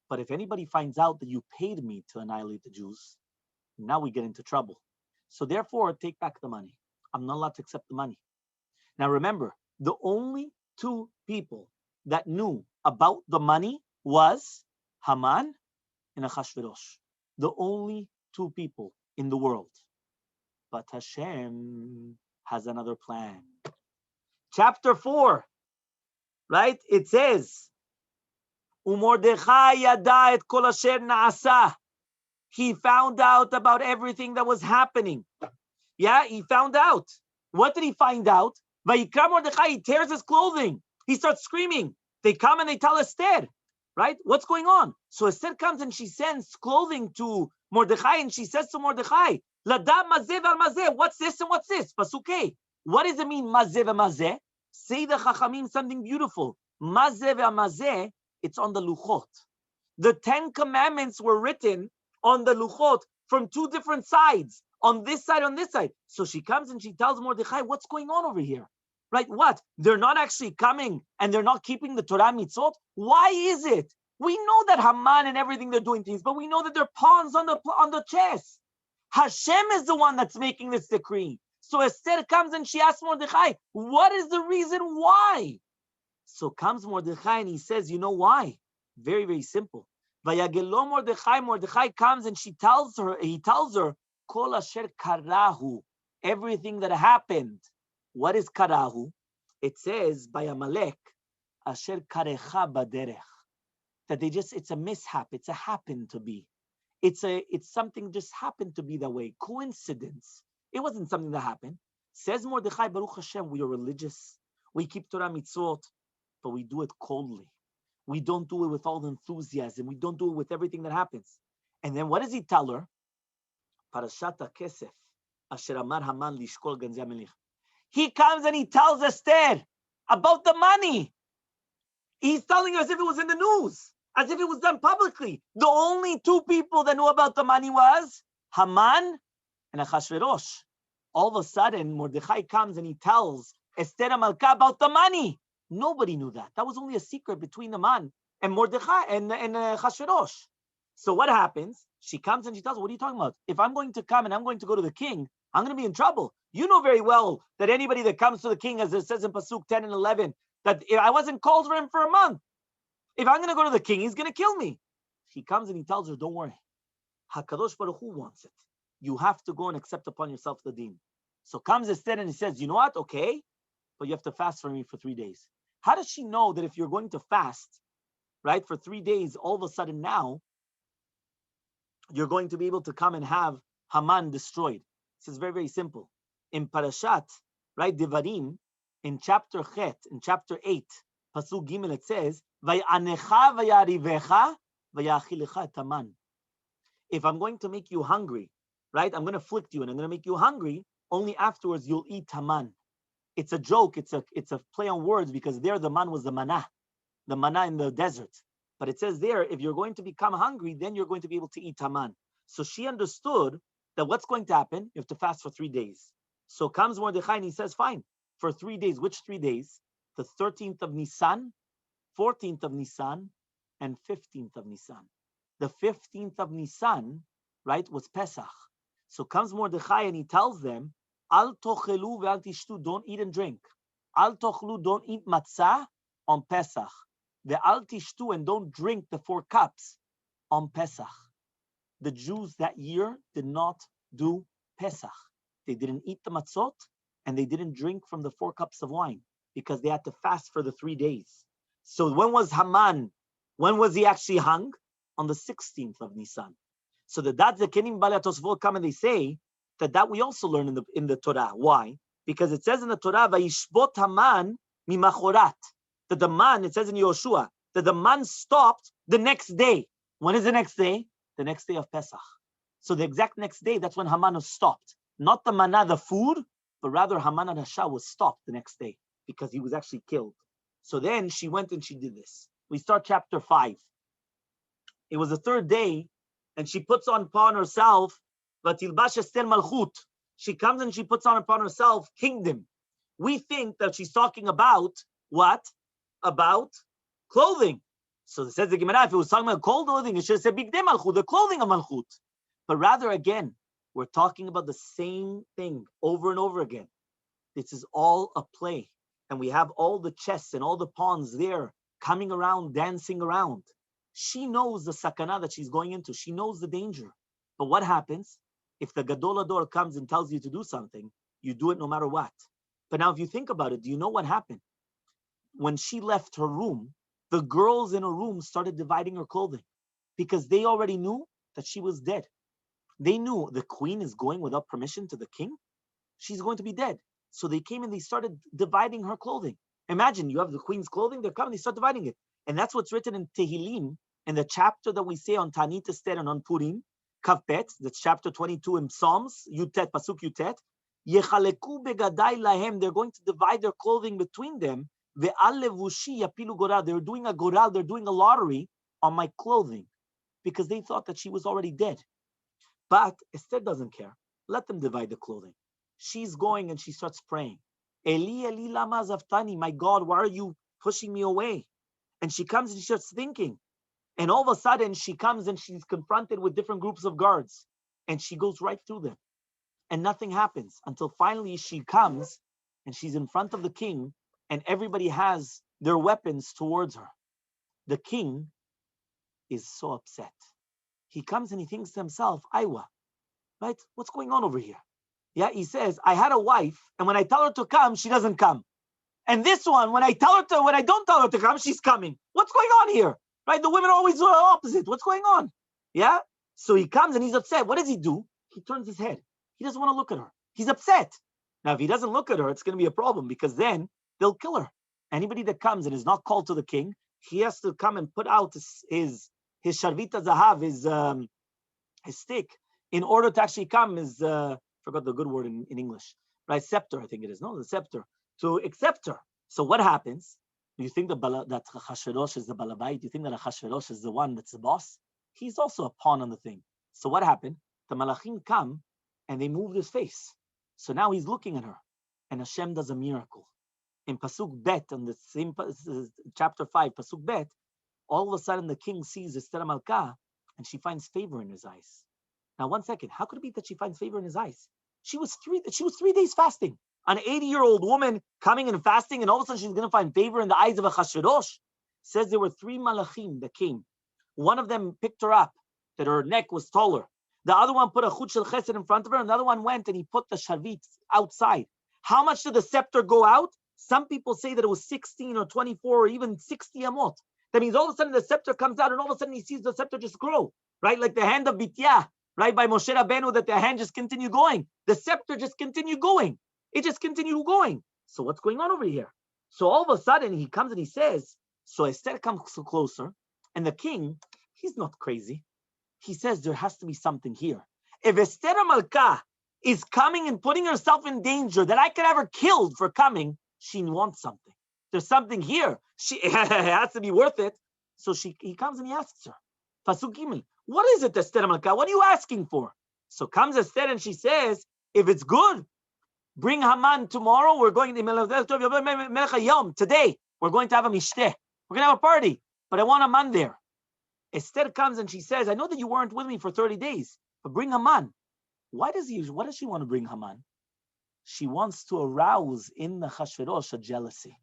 But if anybody finds out that you paid me to annihilate the Jews, now we get into trouble. So therefore, take back the money. I'm not allowed to accept the money. Now remember, the only two people that knew about the money was Haman and Achashverosh. The only two people in the world. But Hashem has another plan. Chapter 4, right? It says, Umordechai yada et kol asher na'asa. He found out about everything that was happening. Yeah, he found out. What did he find out? Vayikra Mordechai, he tears his clothing. He starts screaming. They come and they tell Esther, right? What's going on? So Esther comes and she sends clothing to Mordechai and she says to Mordechai, Lada mazeh v'al what's this and what's this? Pasuk. What does it mean, mazeh v'mazeh? Say the Chachamim something beautiful. Mazeh v'mazeh, it's on the luchot. The 10 commandments were written on the luchot from two different sides, on this side, on this side. So she comes and she tells Mordechai, what's going on over here? Right? What? They're not actually coming and they're not keeping the Torah mitzvot? Why is it? We know that Haman and everything they're doing things, but we know that they're pawns on the chess. Hashem is the one that's making this decree. So Esther comes and she asks Mordechai, what is the reason why? So comes Mordechai and he says, you know why? Very, very simple. Vayagelo Mordechai, Mordechai comes and he tells her, Kol asher karahu, everything that happened. What is karahu? It says by Amalek, asher karecha baderech. That it's a mishap, it's a happen to be. It's something just happened to be that way. Coincidence. It wasn't something that happened. Says Mordechai, Baruch Hashem, we are religious. We keep Torah mitzvot, but we do it coldly. We don't do it with all the enthusiasm. We don't do it with everything that happens. And then what does he tell her? Parashat HaKesef, asher amar Haman lishkol ganzei hamelech. He comes and he tells Esther about the money. He's telling her as if it was in the news, as if it was done publicly. The only two people that knew about the money was Haman and Achashverosh. All of a sudden, Mordechai comes and he tells Esther HaMalka about the money. Nobody knew that. That was only a secret between Haman and Mordechai and Achashverosh. So what happens? She comes and she tells, what are you talking about? If I'm going to come and I'm going to go to the king, I'm going to be in trouble. You know very well that anybody that comes to the king, as it says in Pasuk 10 and 11, that I wasn't called for him for a month. If I'm going to go to the king, he's going to kill me. He comes and he tells her, don't worry. HaKadosh Baruch Hu wants it. You have to go and accept upon yourself the deen. So comes Esther and he says, you know what? Okay, but you have to fast for me for 3 days. How does she know that if you're going to fast, right, for 3 days, all of a sudden now, you're going to be able to come and have Haman destroyed? This is very, very simple. In Parashat, right, Devarim, in chapter Chet, in chapter 8, Pasuk Gimel, it says, Vay'anecha vayarivecha vay'achilecha et Haman. If I'm going to make you hungry, right, I'm going to afflict you and I'm going to make you hungry, only afterwards you'll eat Haman. It's a joke, it's a play on words, because there the man was the manna in the desert. But it says there, if you're going to become hungry, then you're going to be able to eat Haman. So she understood that what's going to happen, you have to fast for 3 days. So comes Mordechai and he says, fine, for 3 days. Which 3 days? The 13th of Nisan, 14th of Nisan, and 15th of Nisan. The 15th of Nisan, right, was Pesach. So comes Mordechai and he tells them, Al tochelu ve'al tishtu, don't eat and drink. Al tochlu, don't eat matzah on Pesach. Ve'al tishtu, and don't drink the 4 cups on Pesach. The Jews that year did not do Pesach. They didn't eat the matzot and they didn't drink from the 4 cups of wine because they had to fast for the 3 days. So when was Haman? When was he actually hung? On the 16th of Nisan. So the Kenim Balei Tosfot come and they say that we also learn in the Torah. Why? Because it says in the Torah, Vayishbot Haman mimachorat. That the man, it says in Yoshua, that the man stopped the next day. When is the next day? The next day of Pesach. So the exact next day, that's when Haman was stopped. Not the manna, the food, but rather Haman and Hasha was stopped the next day because he was actually killed. So then she went and she did this. We start chapter 5. It was the third day, and she puts upon herself, Vatilbash Esther Malchut. She comes and she puts on upon herself kingdom. We think that she's talking about what? About clothing. So it says the Gemara, if it was talking about clothing, it should have said Bigdei Malchut, the clothing of Malchut. But rather, again, we're talking about the same thing over and over again. This is all a play. And we have all the chess and all the pawns there coming around, dancing around. She knows the sakana that she's going into. She knows the danger. But what happens? If the Gadol Hador comes and tells you to do something, you do it no matter what. But now if you think about it, do you know what happened? When she left her room, the girls in her room started dividing her clothing because they already knew that she was dead. They knew the queen is going without permission to the king. She's going to be dead. So they came and they started dividing her clothing. Imagine you have the queen's clothing, they're coming, they start dividing it. And that's what's written in Tehillim, in the chapter that we say on Tanit Esther and on Purim, Kavpet, that's chapter 22 in Psalms, Yutet, Pasuk Yutet. Yechaleku begadai lahem, they're going to divide their clothing between them. Ve'al levushi yapilu goral, they're doing a goral, they're doing a lottery on my clothing because they thought that she was already dead. But Esther doesn't care. Let them divide the clothing. She's going and she starts praying. Eli, Eli, lama zaftani, my God, why are you pushing me away? And she comes and she starts thinking. And all of a sudden, she comes and she's confronted with different groups of guards. And she goes right through them. And nothing happens until finally she comes and she's in front of the king and everybody has their weapons towards her. The king is so upset. He comes and he thinks to himself, Aiwa, right? What's going on over here? Yeah, he says, I had a wife, and when I tell her to come, she doesn't come. And this one, when I don't tell her to come, she's coming. What's going on here? Right? The women are always opposite. What's going on? Yeah? So he comes and he's upset. What does he do? He turns his head. He doesn't want to look at her. He's upset. Now, if he doesn't look at her, it's going to be a problem because then they'll kill her. Anybody that comes and is not called to the king, he has to come and put out his sharvita zahav, his stick, in order to actually come, forgot the good word in English, right? Scepter, I think it is. No, the scepter, to accept her. So what happens? Do you think that Achashverosh is the balabait? Do you think that Achashverosh is the one that's the boss? He's also a pawn on the thing. So what happened? The malachim come and they move his face. So now he's looking at her, and Hashem does a miracle. In Pasuk Bet, on the same chapter 5, Pasuk Bet, all of a sudden the king sees Esther Malka, and she finds favor in his eyes. Now, 1 second, how could it be that she finds favor in his eyes? She was 3 days fasting. An 80-year-old woman coming and fasting, and all of a sudden she's going to find favor in the eyes of Achashverosh. Says there were 3 malachim that came. One of them picked her up, that her neck was taller. The other one put a chut shel chesed in front of her. Another one went and he put the sharvit outside. How much did the scepter go out? Some people say that it was 16 or 24 or even 60 amot. That means all of a sudden the scepter comes out and all of a sudden he sees the scepter just grow, right? Like the hand of Bitya, right? By Moshe Rabbeinu, that the hand just continued going. The scepter just continued going. It just continued going. So what's going on over here? So all of a sudden he comes and he says, so Esther comes closer and the king, he's not crazy. He says there has to be something here. If Esther Malka is coming and putting herself in danger that I could have her killed for coming, she wants something. There's something here. It has to be worth it. So he comes and he asks her, Pasuk Gimel, what is it, Esther Malka? What are you asking for? So comes Esther and she says, if it's good, bring Haman tomorrow. We're going to today. We're going to have a mishteh. We're going to have a party, but I want Haman there. Esther comes and she says, I know that you weren't with me for 30 days, but bring Haman. What does she want to bring Haman? She wants to arouse in the Achashverosh a jealousy.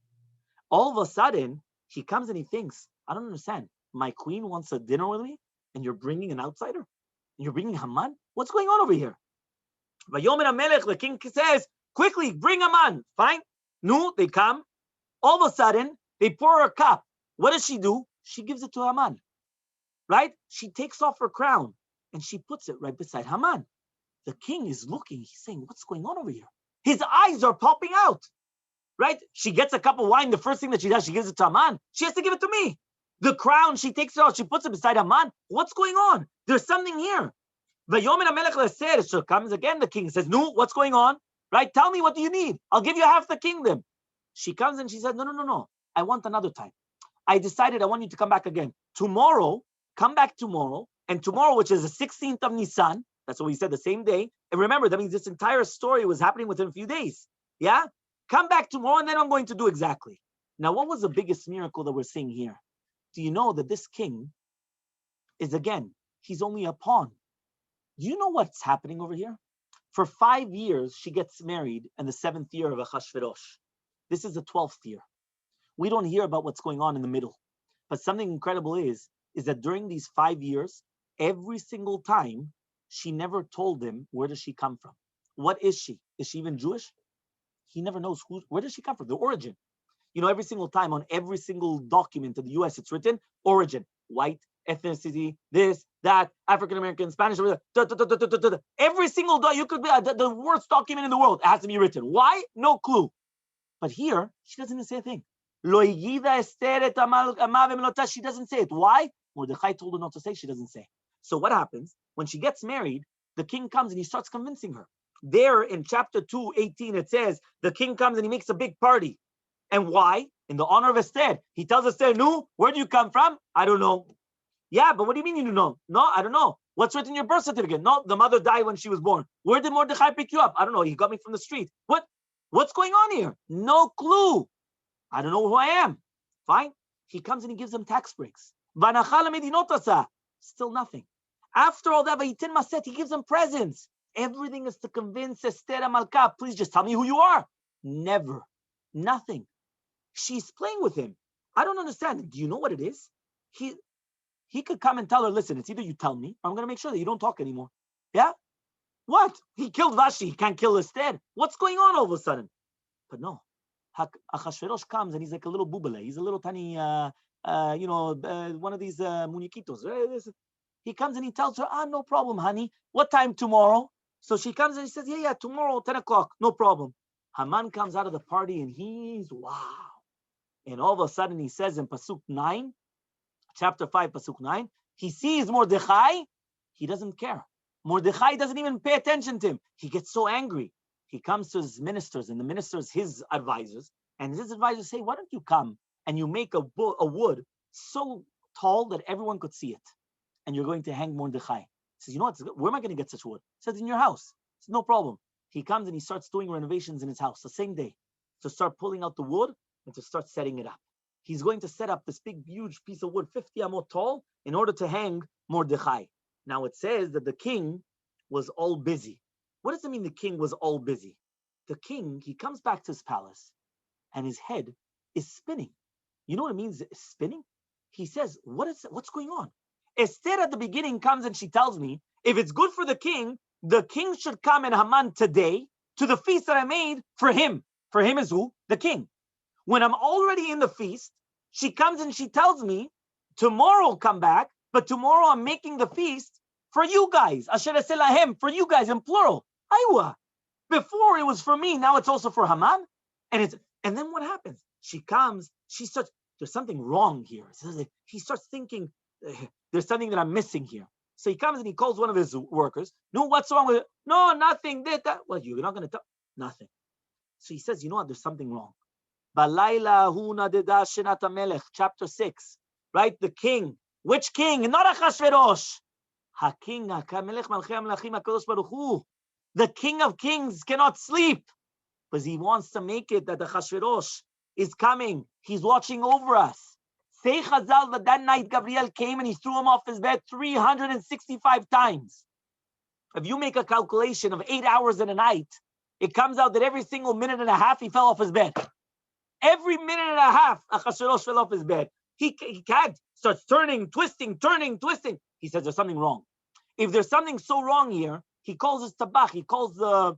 All of a sudden, he comes and he thinks, I don't understand. My queen wants a dinner with me, and you're bringing an outsider? And you're bringing Haman? What's going on over here? Vayomer HaMelech, the king says, quickly, bring Haman. Fine. No, they come. All of a sudden, they pour her a cup. What does she do? She gives it to Haman. Right? She takes off her crown, and she puts it right beside Haman. The king is looking. He's saying, what's going on over here? His eyes are popping out. Right? She gets a cup of wine. The first thing that she does, she gives it to Haman. She has to give it to me. The crown, she takes it out, she puts it beside Haman. What's going on? There's something here. Vayomer HaMelech LaEsther. So comes again the king, says, no, what's going on? Right? Tell me, what do you need? I'll give you half the kingdom. She comes and she said, no. I want another time. I decided I want you to come back again. Tomorrow, come back tomorrow. And tomorrow, which is the 16th of Nisan, that's what we said, the same day. And remember, that means this entire story was happening within a few days. Yeah? Come back tomorrow, and then I'm going to do exactly. Now, what was the biggest miracle that we're seeing here? Do you know that this king is, again, he's only a pawn? Do you know what's happening over here? For 5 years, she gets married in the 7th year of Achashverosh. This is the 12th year. We don't hear about what's going on in the middle. But something incredible is that during these 5 years, every single time, she never told him, where does she come from? What is she? Is she even Jewish? He never knows where does she come from, the origin. You know, every single time on every single document in the US, it's written origin, white, ethnicity, this, that, African American, Spanish, every single you could be the worst document in the world. It has to be written. Why? No clue. But here, she doesn't even say a thing. She doesn't say it. Why? Mordechai told her not to say. She doesn't say. So what happens when she gets married? The king comes and he starts convincing her. There in chapter 2:18, it says the king comes and he makes a big party. And why? In the honor of Esther. He tells Esther, no, where do you come from? I don't know. Yeah, but what do you mean you don't know? No, I don't know. What's written in your birth certificate? No, the mother died when she was born. Where did Mordechai pick you up? I don't know. He got me from the street. What's going on here? No clue. I don't know who I am. Fine. He comes and he gives them tax breaks. Still nothing. After all that, he gives them presents. Everything is to convince Esther Malka, please just tell me who you are. Never. Nothing. She's playing with him. I don't understand. Do you know what it is? He could come and tell her, listen, it's either you tell me, or I'm going to make sure that you don't talk anymore. Yeah? What? He killed Vashti. He can't kill Esther. What's going on all of a sudden? But no. Achashverosh comes and he's like a little bubale. He's a little tiny, one of these muñequitos. He comes and he tells her, no problem, honey. What time tomorrow? So she comes and she says, yeah, tomorrow, 10 o'clock. No problem. Haman comes out of the party and he's, wow. And all of a sudden he says in Pasuk 9, chapter 5, Pasuk 9, he sees Mordechai. He doesn't care. Mordechai doesn't even pay attention to him. He gets so angry. He comes to his ministers, and the ministers, his advisors, and his advisors say, why don't you come and you make a wood so tall that everyone could see it, and you're going to hang Mordechai. He says, you know what, where am I going to get such wood? He says, in your house. He says, no problem. He comes and he starts doing renovations in his house the same day to start pulling out the wood and to start setting it up. He's going to set up this big, huge piece of wood, 50 amot tall, in order to hang Mordechai. Now it says that the king was all busy. What does it mean the king was all busy? The king, he comes back to his palace and his head is spinning. You know what it means, spinning? He says, what's going on? Esther at the beginning comes and she tells me, if it's good for the king should come in Haman today to the feast that I made for him. For him is who? The king. When I'm already in the feast, she comes and she tells me, tomorrow come back, but tomorrow I'm making the feast for you guys. Asher eselahem, for you guys in plural. Aywa. Before it was for me, now it's also for Haman. And then what happens? She comes, she starts, there's something wrong here. He starts thinking, there's something that I'm missing here. So he comes and he calls one of his workers. No, what's wrong with it? No, nothing. That. Well, you're not going to tell. Nothing. So he says, you know what? There's something wrong. Chapter 6. Right? The king. Which king? Not Achashverosh. The king of kings cannot sleep. Because he wants to make it that the Achashverosh is coming. He's watching over us. Say Chazal that night Gabriel came and he threw him off his bed 365 times. If you make a calculation of 8 hours in a night, it comes out that every single minute and a half he fell off his bed. Every minute and a half, Achashverosh fell off his bed. He can't. Starts turning, twisting. He says there's something wrong. If there's something so wrong here, he calls his tabach. He calls the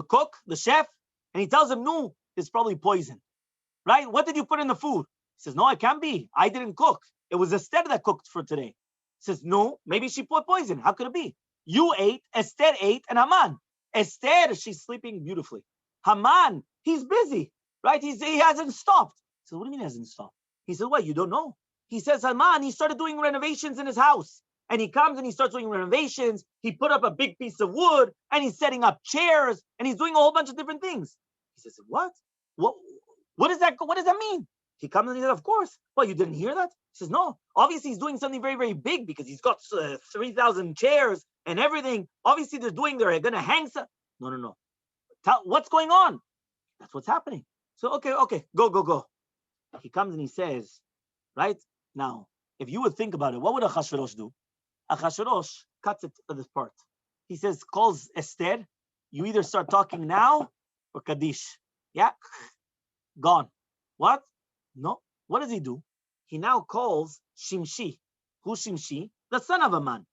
cook, the chef, and he tells him, no, it's probably poison. Right? What did you put in the food? He says, no, it can't be. I didn't cook. It was Esther that cooked for today. He says, no, maybe she put poison. How could it be? You ate, Esther ate, and Haman. Esther, she's sleeping beautifully. Haman, he's busy, right? He hasn't stopped. So what do you mean he hasn't stopped? He said, what, you don't know? He says, Haman, he started doing renovations in his house. And he comes and he starts doing renovations. He put up a big piece of wood and he's setting up chairs and he's doing a whole bunch of different things. He says, what? What does that mean? He comes and he says, of course. Well, you didn't hear that? He says, no. Obviously, he's doing something very, very big because he's got 3,000 chairs and everything. Obviously, they're going to hang some. No. What's going on? That's what's happening. So, okay, go. He comes and he says, right? Now, if you would think about it, what would Achashverosh do? Achashverosh cuts it to this part. He says, calls Esther, you either start talking now or Kaddish. Yeah, gone. What? No. What does he do? He now calls Shimshi. Who's Shimshi? The son of Haman.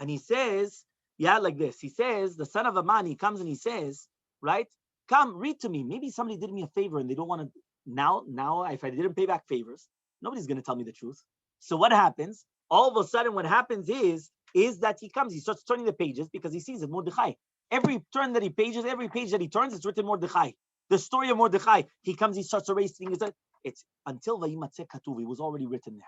And he says, like this. He says, the son of Haman, he comes and he says, right? Come, read to me. Maybe somebody did me a favor and they don't want to. Now, if I didn't pay back favors, nobody's going to tell me the truth. So what happens? All of a sudden, what happens is that he comes, he starts turning the pages because he sees it, Mordechai. Every turn that he pages, every page that he turns, it's written Mordechai. The story of Mordechai. He comes, he starts erasing. It's until Vayimatzeh Katuv. It was already written there.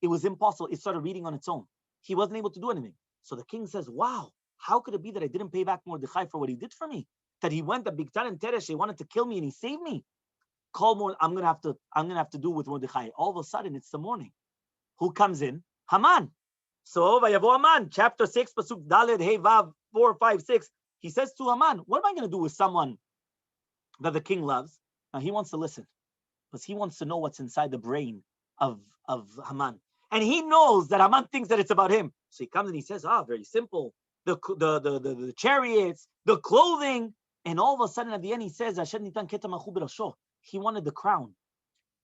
It was impossible. It started reading on its own. He wasn't able to do anything. So the king says, wow, how could it be that I didn't pay back Mordechai for what he did for me? That he went, the Bigtan and Teresh, they wanted to kill me and he saved me. Call more, I'm gonna have to do with Mordechai. All of a sudden, it's the morning. Who comes in? Haman. So Vayavo Haman, chapter 6, Pasuk Daled, Hey Vav 4, 5, 6. He says to Haman, what am I gonna do with someone that the king loves? Now he wants to listen. Because he wants to know what's inside the brain of Haman. And he knows that Haman thinks that it's about him. So he comes and he says, very simple. The chariots, the clothing. And all of a sudden at the end he says, he wanted the crown.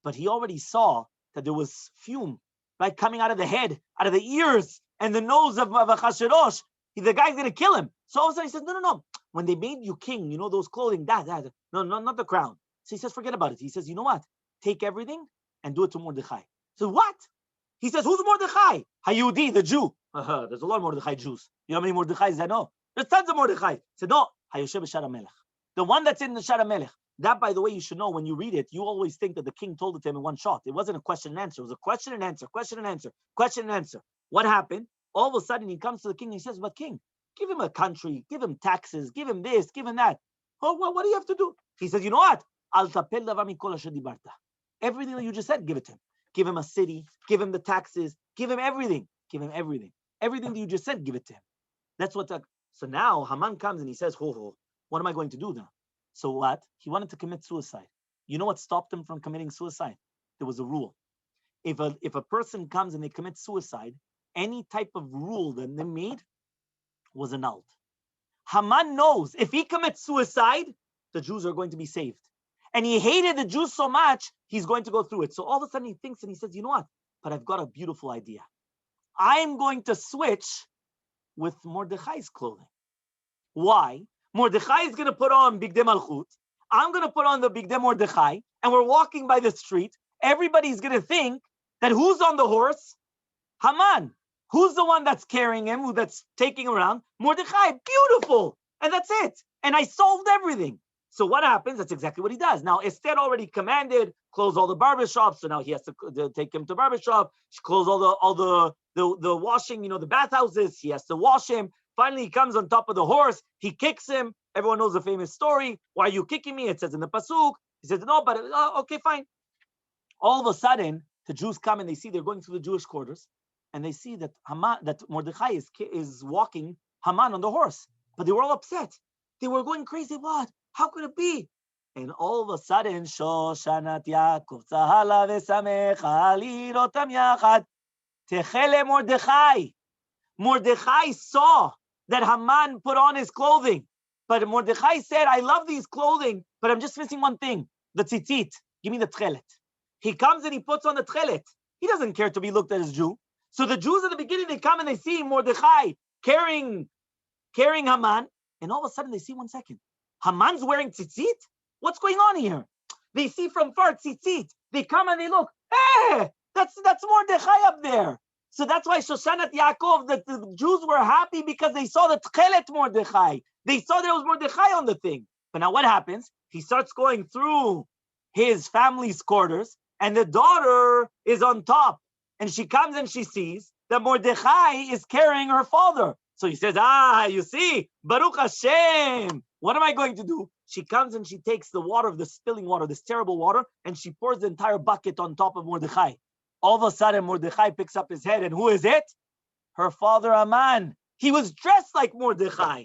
But he already saw that there was fume, right, coming out of the head, out of the ears, and the nose of Achashverosh. The guy's going to kill him. So all of a sudden he says, no. When they made you king, those clothing, no, not the crown. So he says, forget about it. He says, you know what? Take everything and do it to Mordechai. So what? He says, who's Mordechai? Hayudi, the Jew. There's a lot of Mordechai Jews. You know how many Mordechais I know? There's tons of Mordechai. He said, no, Hayoshev B'Shara Melech. The one that's in the Shara Melech. That, by the way, you should know when you read it, you always think that the king told it to him in one shot. It wasn't a question and answer. It was a question and answer, question and answer, question and answer. What happened? All of a sudden, he comes to the king and he says, but king, give him a country, give him taxes, give him this, give him that. Oh, what do you have to do? He says, you know what? Everything that you just said, give it to him. Give him a city, give him the taxes, give him everything. Give him everything. Everything that you just said, give it to him. That's what. So now Haman comes and he says, what am I going to do now? So what? He wanted to commit suicide. You know what stopped him from committing suicide? There was a rule. If a person comes and they commit suicide, any type of rule that they made was annulled. Haman knows if he commits suicide, the Jews are going to be saved. And he hated the Jews so much, he's going to go through it. So all of a sudden he thinks and he says, you know what? But I've got a beautiful idea. I'm going to switch with Mordechai's clothing. Why? Mordechai is going to put on Bigdei Malchut. I'm going to put on the Bigdei Mordechai. And we're walking by the street. Everybody's going to think that who's on the horse? Haman. Who's the one that's carrying him, that's taking around? Mordechai. Beautiful. And that's it. And I solved everything. So what happens? That's exactly what he does. Now, Esther already commanded, close all the barbershops. So now he has to take him to barbershop. She close all the washing, the bathhouses. He has to wash him. Finally, he comes on top of the horse. He kicks him. Everyone knows the famous story. Why are you kicking me? It says in the Pasuk. He says, no, but okay, fine. All of a sudden, the Jews come and they see they're going through the Jewish quarters. And they see that Mordechai is walking Haman on the horse. But they were all upset. They were going crazy. What? How could it be? And all of a sudden, Shoshanat Yaakov Tzahala v'samecha lirotam yachad techele Mordechai. Mordechai saw that Haman put on his clothing. But Mordechai said, I love these clothing, but I'm just missing one thing. The tzitzit. Give me the tchelet. He comes and he puts on the tchelet. He doesn't care to be looked at as Jew. So the Jews at the beginning, they come and they see Mordechai carrying Haman. And all of a sudden they see 1 second. Haman's wearing tzitzit? What's going on here? They see from far tzitzit. They come and they look. Hey, that's Mordechai up there. So that's why Shoshanat Yaakov, that the Jews were happy because they saw the tchelet Mordechai. They saw there was Mordechai on the thing. But now what happens? He starts going through his family's quarters and the daughter is on top. And she comes and she sees that Mordechai is carrying her father. So he says, you see, Baruch Hashem. What am I going to do? She comes and she takes the water of the spilling water, this terrible water, and she pours the entire bucket on top of Mordechai. All of a sudden, Mordechai picks up his head, and who is it? Her father, Aman. He was dressed like Mordechai,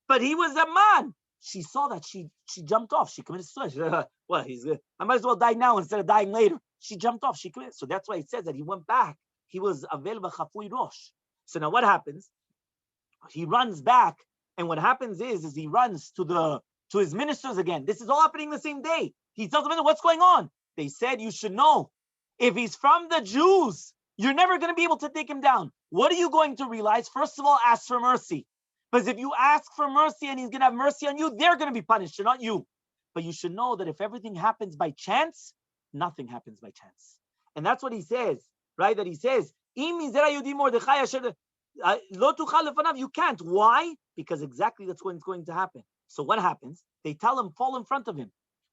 but he was Aman. She saw that. She jumped off. She committed suicide. Well, I might as well die now instead of dying later. She jumped off. She committed. So that's why it says that he went back. He was avel v'chafui rosh. So now what happens? He runs back, and what happens is he runs to his ministers again. This is all happening the same day. He tells them, what's going on? They said, you should know, if he's from the Jews, you're never going to be able to take him down. What are you going to realize? First of all, ask for mercy. Because if you ask for mercy and he's going to have mercy on you, they're going to be punished, not you. But you should know that if everything happens by chance, nothing happens by chance. And that's what he says, right? That he says, you can't. Why? Because exactly that's what's going to happen. So what happens? They tell him, fall in front of him.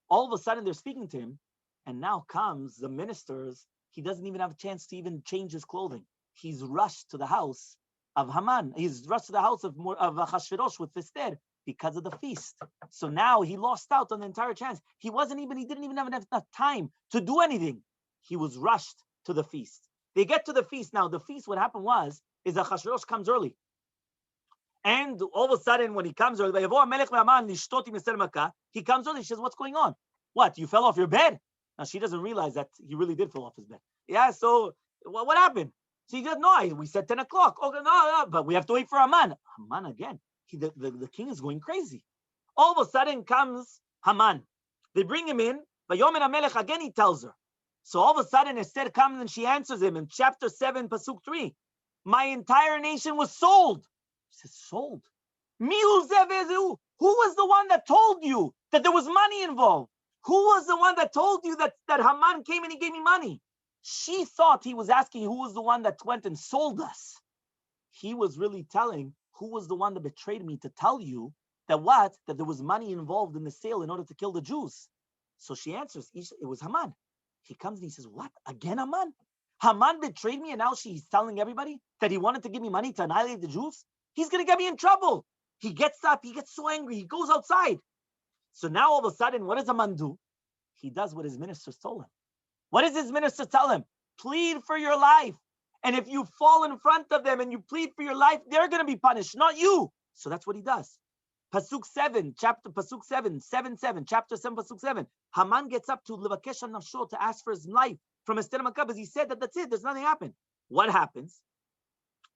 All of a sudden, they're speaking to him. And now comes the ministers. He doesn't even have a chance to even change his clothing. He's rushed to the house of Haman. He's rushed to the house of Achashverosh with Esther because of the feast. So now he lost out on the entire chance. He didn't even have enough time to do anything. He was rushed to the feast. They get to the feast. Now, the feast, what happened is Achashverosh comes early. And all of a sudden, when he comes early, he comes early. She says, what's going on? What? You fell off your bed? Now, she doesn't realize that he really did fall off his bed. Yeah, so what happened? She said, no, we said 10 o'clock. Okay, no, but we have to wait for Haman. Haman again. The king is going crazy. All of a sudden comes Haman. They bring him in. Vayomer HaMelech, again he tells her. So all of a sudden Esther comes and she answers him in chapter 7, Pasuk 3. My entire nation was sold. She says, sold? Who was the one that told you that there was money involved? Who was the one that told you that Haman came and he gave me money? She thought he was asking who was the one that went and sold us. He was really telling who was the one that betrayed me to tell you that there was money involved in the sale in order to kill the Jews. So she answers, it was Haman. He comes and he says, what? Again Haman? Haman betrayed me and now she's telling everybody that he wanted to give me money to annihilate the Jews? He's going to get me in trouble. He gets up, he gets so angry, he goes outside. So now all of a sudden, what does Haman do? He does what his ministers told him. What does his minister tell him? Plead for your life. And if you fall in front of them and you plead for your life, they're going to be punished, not you. So that's what he does. Pasuk 7, chapter 7, chapter 7, Pasuk 7. Haman gets up to Levakesh Nafsho to ask for his life from Esther Makabas. He said that's it. There's nothing happened. What happens?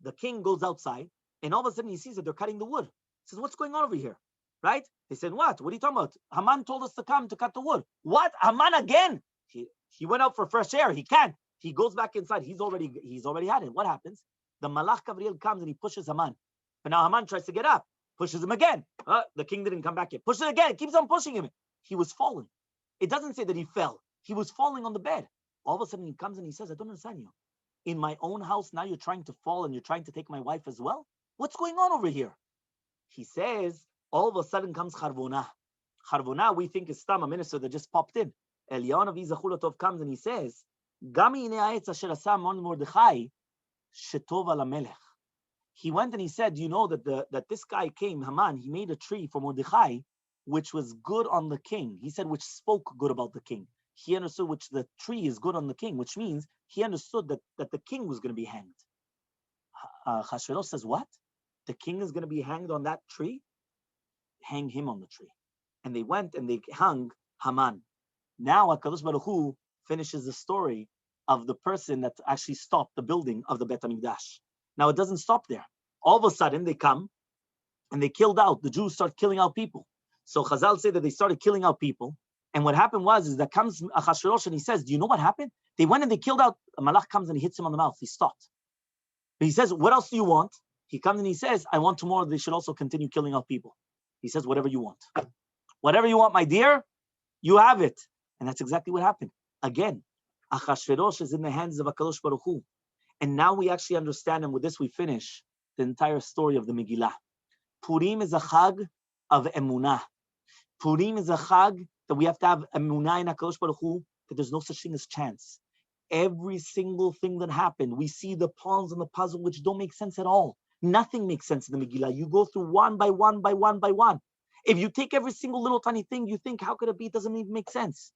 The king goes outside and all of a sudden he sees that they're cutting the wood. He says, what's going on over here? Right? They said, what? What are you talking about? Haman told us to come to cut the wood. What? Haman again? He went out for fresh air. He can't. He goes back inside. He's already had it. What happens? The Malach Gabriel comes and he pushes Haman. But now Haman tries to get up. Pushes him again. The king didn't come back yet. Pushes it again. Keeps on pushing him. He was falling. It doesn't say that he fell. He was falling on the bed. All of a sudden he comes and he says, I don't understand you. In my own house, now you're trying to fall and you're trying to take my wife as well? What's going on over here? He says, all of a sudden comes Charvona. Charvona, we think is Stam, a minister that just popped in. Eliyahu Navi Zachulatov comes and he says, Gami ine ha'etz asher asa Mordechai shetov ala melech. He went and he said, you know that this guy came, Haman, he made a tree for Mordechai, which was good on the king. He said, which spoke good about the king. He understood which the tree is good on the king, which means he understood that the king was going to be hanged. Chashverosh says, what? The king is going to be hanged on that tree? Hang him on the tree. And they went and they hung Haman. Now HaKadosh Baruch Hu finishes the story of the person that actually stopped the building of the Bet HaMikdash. Now it doesn't stop there. All of a sudden they come and they killed out. The Jews start killing out people. So Chazal say that they started killing out people. And what happened is that comes Achashverosh and he says, do you know what happened? They went and they killed out. A malach comes and he hits him on the mouth. He stopped. But he says, what else do you want? He comes and he says, I want tomorrow they should also continue killing out people. He says, whatever you want. Whatever you want, my dear, you have it. And that's exactly what happened. Again, Achashverosh is in the hands of HaKadosh Baruch Hu. And now we actually understand, and with this we finish the entire story of the Megillah. Purim is a chag of emunah. Purim is a chag that we have to have emunah in HaKadosh Baruch Hu, that there's no such thing as chance. Every single thing that happened, we see the pawns on the puzzle which don't make sense at all. Nothing makes sense in the Megillah. You go through one by one by one by one. If you take every single little tiny thing, you think, how could it be? It doesn't even make sense.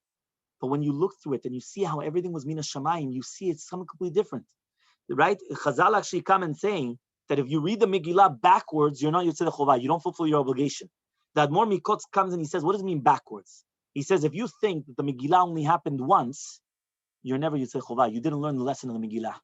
But when you look through it and you see how everything was mina shamayim, you see it's something completely different. Right? Chazal actually come and saying that if you read the Megillah backwards, you're not Yotzei Chovah. You don't fulfill your obligation. The Admor Mikotz comes and he says, what does it mean backwards? He says, if you think that the Megillah only happened once, you're never Yotzei Chovah. You didn't learn the lesson of the Megillah.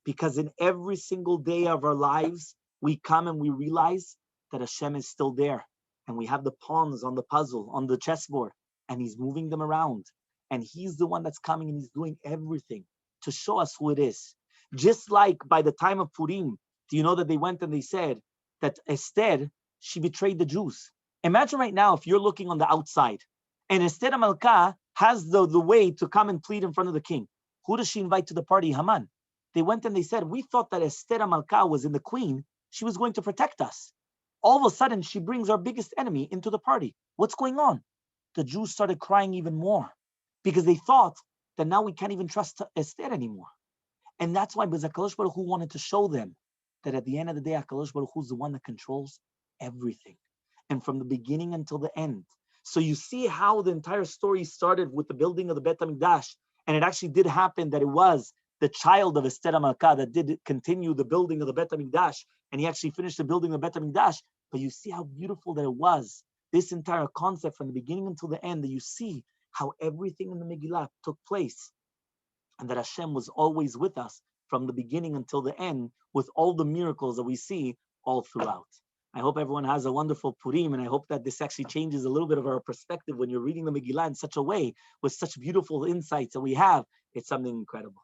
Because in every single day of our lives, we come and we realize that Hashem is still there. And we have the pawns on the puzzle, on the chessboard, and he's moving them around. And he's the one that's coming and he's doing everything to show us who it is. Just like by the time of Purim, do you know that they went and they said that Esther, she betrayed the Jews. Imagine right now if you're looking on the outside and Esther Malka has the way to come and plead in front of the king. Who does she invite to the party? Haman. They went and they said, we thought that Esther Malka was in the queen. She was going to protect us. All of a sudden, she brings our biggest enemy into the party. What's going on? The Jews started crying even more because they thought that now we can't even trust Esther anymore. And that's why HaKadosh Baruch Hu wanted to show them that at the end of the day, HaKadosh Baruch Hu is the one that controls everything. And from the beginning until the end. So you see how the entire story started with the building of the Bet HaMikdash. And it actually did happen that it was the child of Esther Malka that did continue the building of the Bet HaMikdash. And he actually finished the building of the Bet HaMikdash. But you see how beautiful that it was. This entire concept from the beginning until the end, that you see how everything in the Megillah took place. And that Hashem was always with us from the beginning until the end with all the miracles that we see all throughout. I hope everyone has a wonderful Purim, and I hope that this actually changes a little bit of our perspective when you're reading the Megillah in such a way with such beautiful insights that we have. It's something incredible.